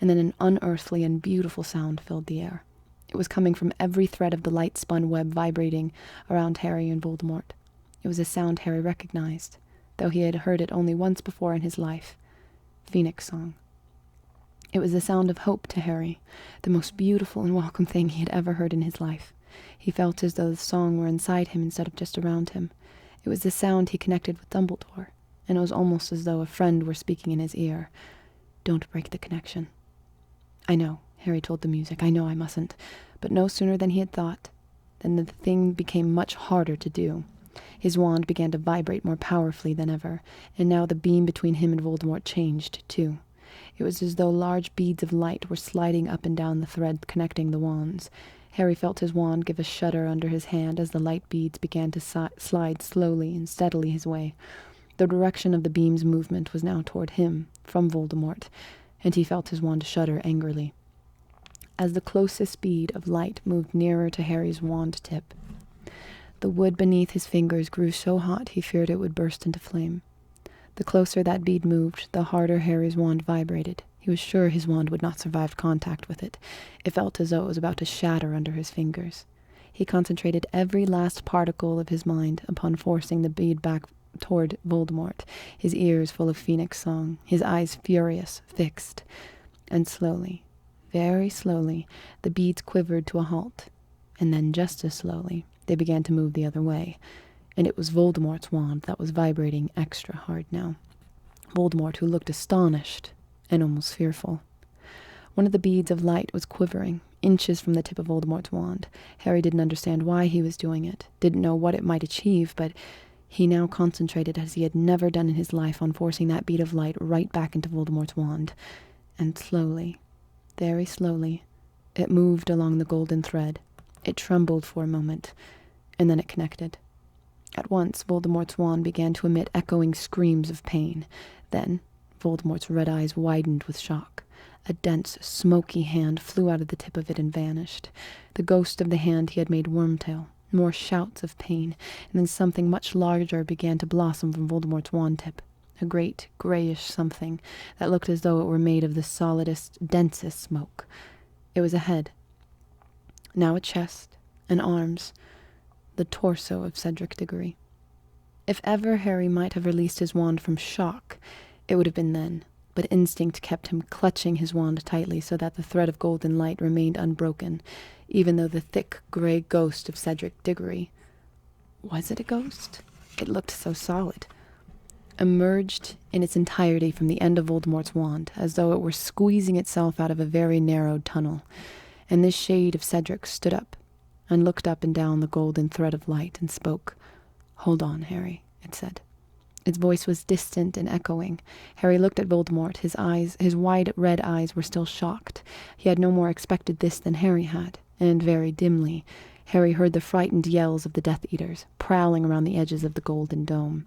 And then an unearthly and beautiful sound filled the air. It was coming from every thread of the light-spun web vibrating around Harry and Voldemort. It was a sound Harry recognized, though he had heard it only once before in his life. Phoenix Song. It was the sound of hope to Harry, the most beautiful and welcome thing he had ever heard in his life. He felt as though the song were inside him instead of just around him. It was the sound he connected with Dumbledore, and it was almost as though a friend were speaking in his ear. "Don't break the connection." "I know," Harry told the music. "I know I mustn't." But no sooner than he had thought, than the thing became much harder to do. His wand began to vibrate more powerfully than ever, and now the beam between him and Voldemort changed, too. It was as though large beads of light were sliding up and down the thread connecting the wands. Harry felt his wand give a shudder under his hand as the light beads began to slide slowly and steadily his way. The direction of the beam's movement was now toward him, from Voldemort, and he felt his wand shudder angrily. As the closest bead of light moved nearer to Harry's wand tip, the wood beneath his fingers grew so hot he feared it would burst into flame. The closer that bead moved, the harder Harry's wand vibrated. He was sure his wand would not survive contact with it. It felt as though it was about to shatter under his fingers. He concentrated every last particle of his mind upon forcing the bead back toward Voldemort, his ears full of Phoenix Song, his eyes furious, fixed. And slowly, very slowly, the beads quivered to a halt, and then just as slowly, they began to move the other way, and it was Voldemort's wand that was vibrating extra hard now. Voldemort, who looked astonished and almost fearful. One of the beads of light was quivering, inches from the tip of Voldemort's wand. Harry didn't understand why he was doing it, didn't know what it might achieve, but he now concentrated as he had never done in his life on forcing that bead of light right back into Voldemort's wand. And slowly, very slowly, it moved along the golden thread. It trembled for a moment, and then it connected. At once, Voldemort's wand began to emit echoing screams of pain. Then, Voldemort's red eyes widened with shock. A dense, smoky hand flew out of the tip of it and vanished. The ghost of the hand he had made Wormtail. More shouts of pain, and then something much larger began to blossom from Voldemort's wand tip. A great, grayish something that looked as though it were made of the solidest, densest smoke. It was a head. Now a chest, and arms. The torso of Cedric Diggory. If ever Harry might have released his wand from shock, it would have been then, but instinct kept him clutching his wand tightly so that the thread of golden light remained unbroken, even though the thick gray ghost of Cedric Diggory— was it a ghost? It looked so solid— emerged in its entirety from the end of Voldemort's wand, as though it were squeezing itself out of a very narrow tunnel, and this shade of Cedric stood up, and looked up and down the golden thread of light, and spoke. "Hold on, Harry," it said. Its voice was distant and echoing. Harry looked at Voldemort. His wide red eyes were still shocked. He had no more expected this than Harry had, and very dimly, Harry heard the frightened yells of the Death Eaters, prowling around the edges of the golden dome.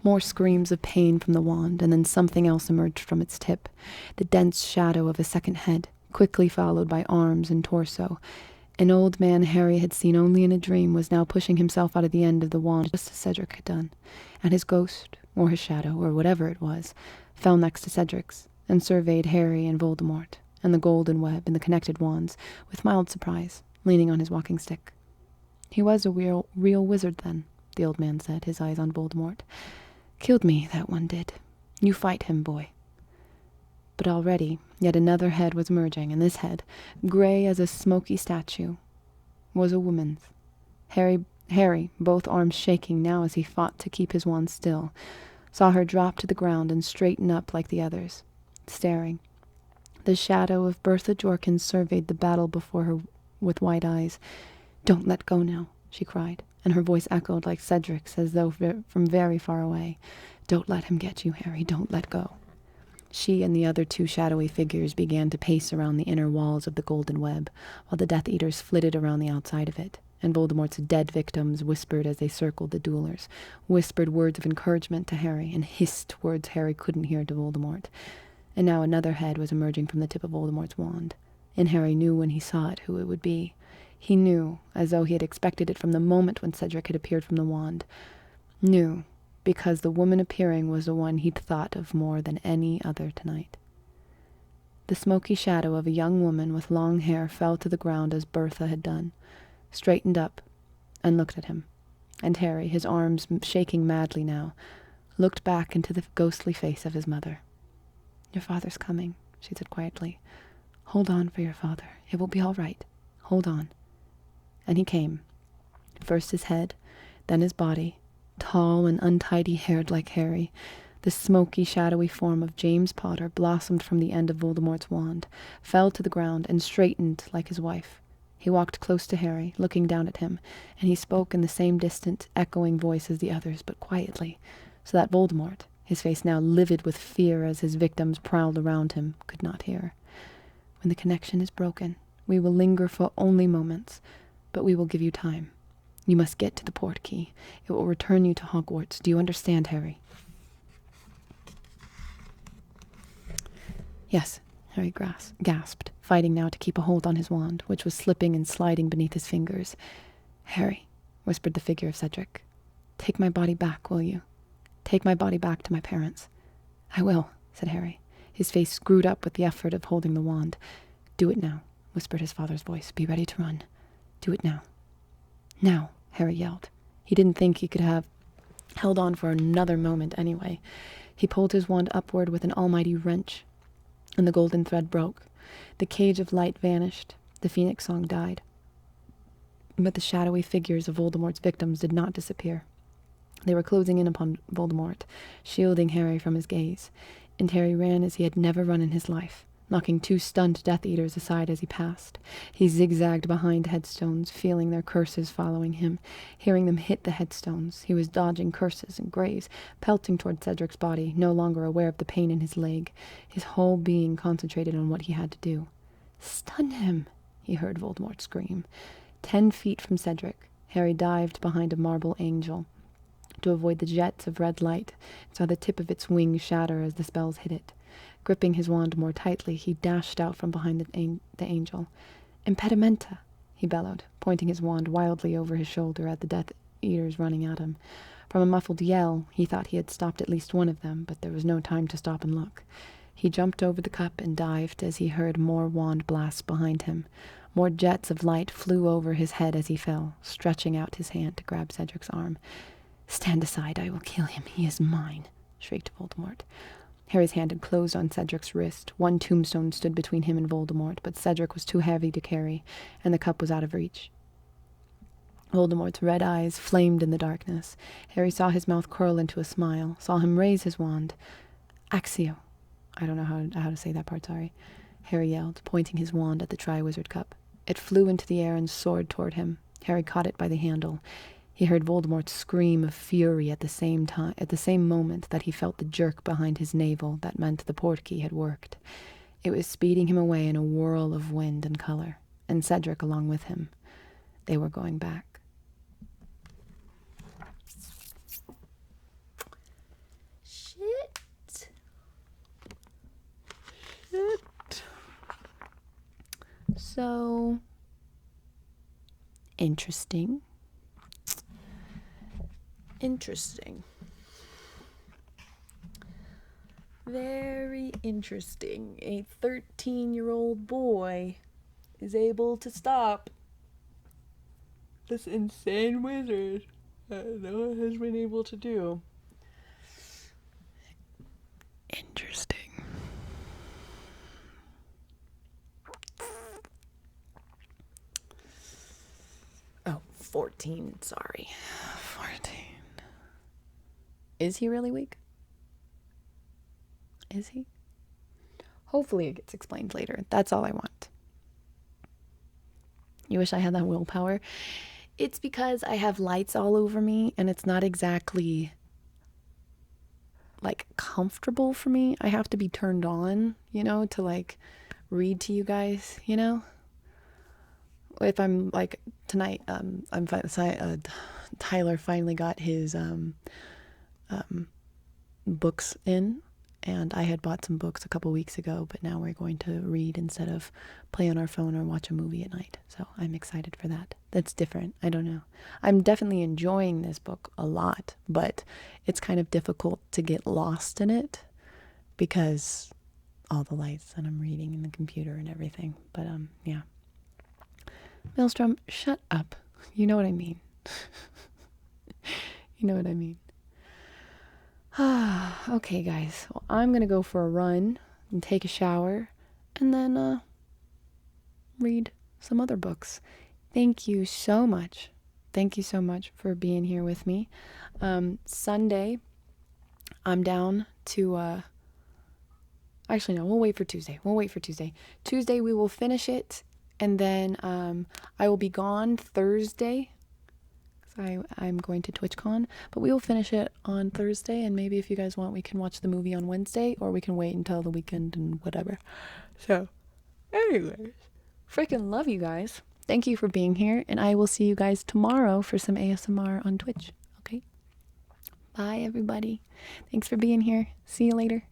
More screams of pain from the wand, and then something else emerged from its tip, the dense shadow of a second head, quickly followed by arms and torso. An old man Harry had seen only in a dream was now pushing himself out of the end of the wand, just as Cedric had done, and his ghost, or his shadow, or whatever it was, fell next to Cedric's, and surveyed Harry and Voldemort, and the golden web and the connected wands, with mild surprise, leaning on his walking stick. "He was a real wizard then," the old man said, his eyes on Voldemort. "Killed me, that one did. You fight him, boy." But already, yet another head was emerging, and this head, gray as a smoky statue, was a woman's. Harry, both arms shaking now as he fought to keep his wand still, saw her drop to the ground and straighten up like the others, staring. The shadow of Bertha Jorkins surveyed the battle before her with wide eyes. "Don't let go now," she cried, and her voice echoed like Cedric's as though from very far away. "Don't let him get you, Harry. Don't let go." She and the other two shadowy figures began to pace around the inner walls of the golden web, while the Death Eaters flitted around the outside of it, and Voldemort's dead victims whispered as they circled the duelers, whispered words of encouragement to Harry, and hissed words Harry couldn't hear to Voldemort. And now another head was emerging from the tip of Voldemort's wand, and Harry knew when he saw it who it would be. He knew, as though he had expected it from the moment when Cedric had appeared from the wand. Knew, because the woman appearing was the one he'd thought of more than any other tonight. The smoky shadow of a young woman with long hair fell to the ground as Bertha had done, straightened up, and looked at him. And Harry, his arms shaking madly now, looked back into the ghostly face of his mother. "Your father's coming," she said quietly. "Hold on for your father. It will be all right. Hold on." And he came. First his head, then his body, tall and untidy-haired like Harry. The smoky, shadowy form of James Potter blossomed from the end of Voldemort's wand, fell to the ground, and straightened like his wife. He walked close to Harry, looking down at him, and he spoke in the same distant, echoing voice as the others, but quietly, so that Voldemort, his face now livid with fear as his victims prowled around him, could not hear. "When the connection is broken, we will linger for only moments, but we will give you time. You must get to the port key. It will return you to Hogwarts. Do you understand, Harry?" "Yes," Harry gasped, fighting now to keep a hold on his wand, which was slipping and sliding beneath his fingers. "Harry," whispered the figure of Cedric, "take my body back, will you? Take my body back to my parents." "I will," said Harry, his face screwed up with the effort of holding the wand. "Do it now," whispered his father's voice. "Be ready to run. Do it now." "Now," Harry yelled. He didn't think he could have held on for another moment anyway. He pulled his wand upward with an almighty wrench, and the golden thread broke. The cage of light vanished. The phoenix song died. But the shadowy figures of Voldemort's victims did not disappear. They were closing in upon Voldemort, shielding Harry from his gaze, and Harry ran as he had never run in his life, knocking two stunned Death Eaters aside as he passed. He zigzagged behind headstones, feeling their curses following him, hearing them hit the headstones. He was dodging curses and graves, pelting toward Cedric's body, no longer aware of the pain in his leg, his whole being concentrated on what he had to do. "Stun him!" he heard Voldemort scream. 10 feet from Cedric, Harry dived behind a marble angel to avoid the jets of red light, and saw the tip of its wings shatter as the spells hit it. Gripping his wand more tightly, he dashed out from behind the angel. "Impedimenta!" he bellowed, pointing his wand wildly over his shoulder at the Death Eaters running at him. From a muffled yell, he thought he had stopped at least one of them, but there was no time to stop and look. He jumped over the cup and dived as he heard more wand blasts behind him. More jets of light flew over his head as he fell, stretching out his hand to grab Cedric's arm. "Stand aside, I will kill him. He is mine," shrieked Voldemort. Harry's hand had closed on Cedric's wrist. One tombstone stood between him and Voldemort, but Cedric was too heavy to carry, and the cup was out of reach. Voldemort's red eyes flamed in the darkness. Harry saw his mouth curl into a smile, saw him raise his wand. "Accio." I don't know how to say that part, sorry. Harry yelled, pointing his wand at the Triwizard Cup. It flew into the air and soared toward him. Harry caught it by the handle. He heard Voldemort scream of fury at the same moment that he felt the jerk behind his navel that meant the portkey had worked. It was speeding him away in a whirl of wind and color, and Cedric along with him. They were going back. Shit. So, interesting. Very interesting. A 13-year-old boy is able to stop this insane wizard that no one has been able to do. Interesting. Oh, 14, sorry. 14. Is he really weak? Is he? Hopefully it gets explained later. That's all I want. You wish I had that willpower. It's because I have lights all over me and it's not exactly like comfortable for me. I have to be turned on, to like read to you guys, If I'm like tonight, Tyler finally got his books in, and I had bought some books a couple weeks ago, but now we're going to read instead of play on our phone or watch a movie at night. So I'm excited for that. That's different. I don't know. I'm definitely enjoying this book a lot, but it's kind of difficult to get lost in it because all the lights and I'm reading in the computer and everything. But yeah. Maelstrom, shut up. You know what I mean. You know what I mean. Okay, guys. Well, I'm going to go for a run and take a shower and then read some other books. Thank you so much. Thank you so much for being here with me. Sunday, I'm down to... Actually, no, we'll wait for Tuesday. Tuesday, we will finish it. And then I will be gone Thursday. I'm going to TwitchCon, but we will finish it on Thursday, and maybe if you guys want, we can watch the movie on Wednesday, or we can wait until the weekend and whatever. So, anyways, freaking love you guys. Thank you for being here, and I will see you guys tomorrow for some ASMR on Twitch, okay? Bye, everybody. Thanks for being here. See you later.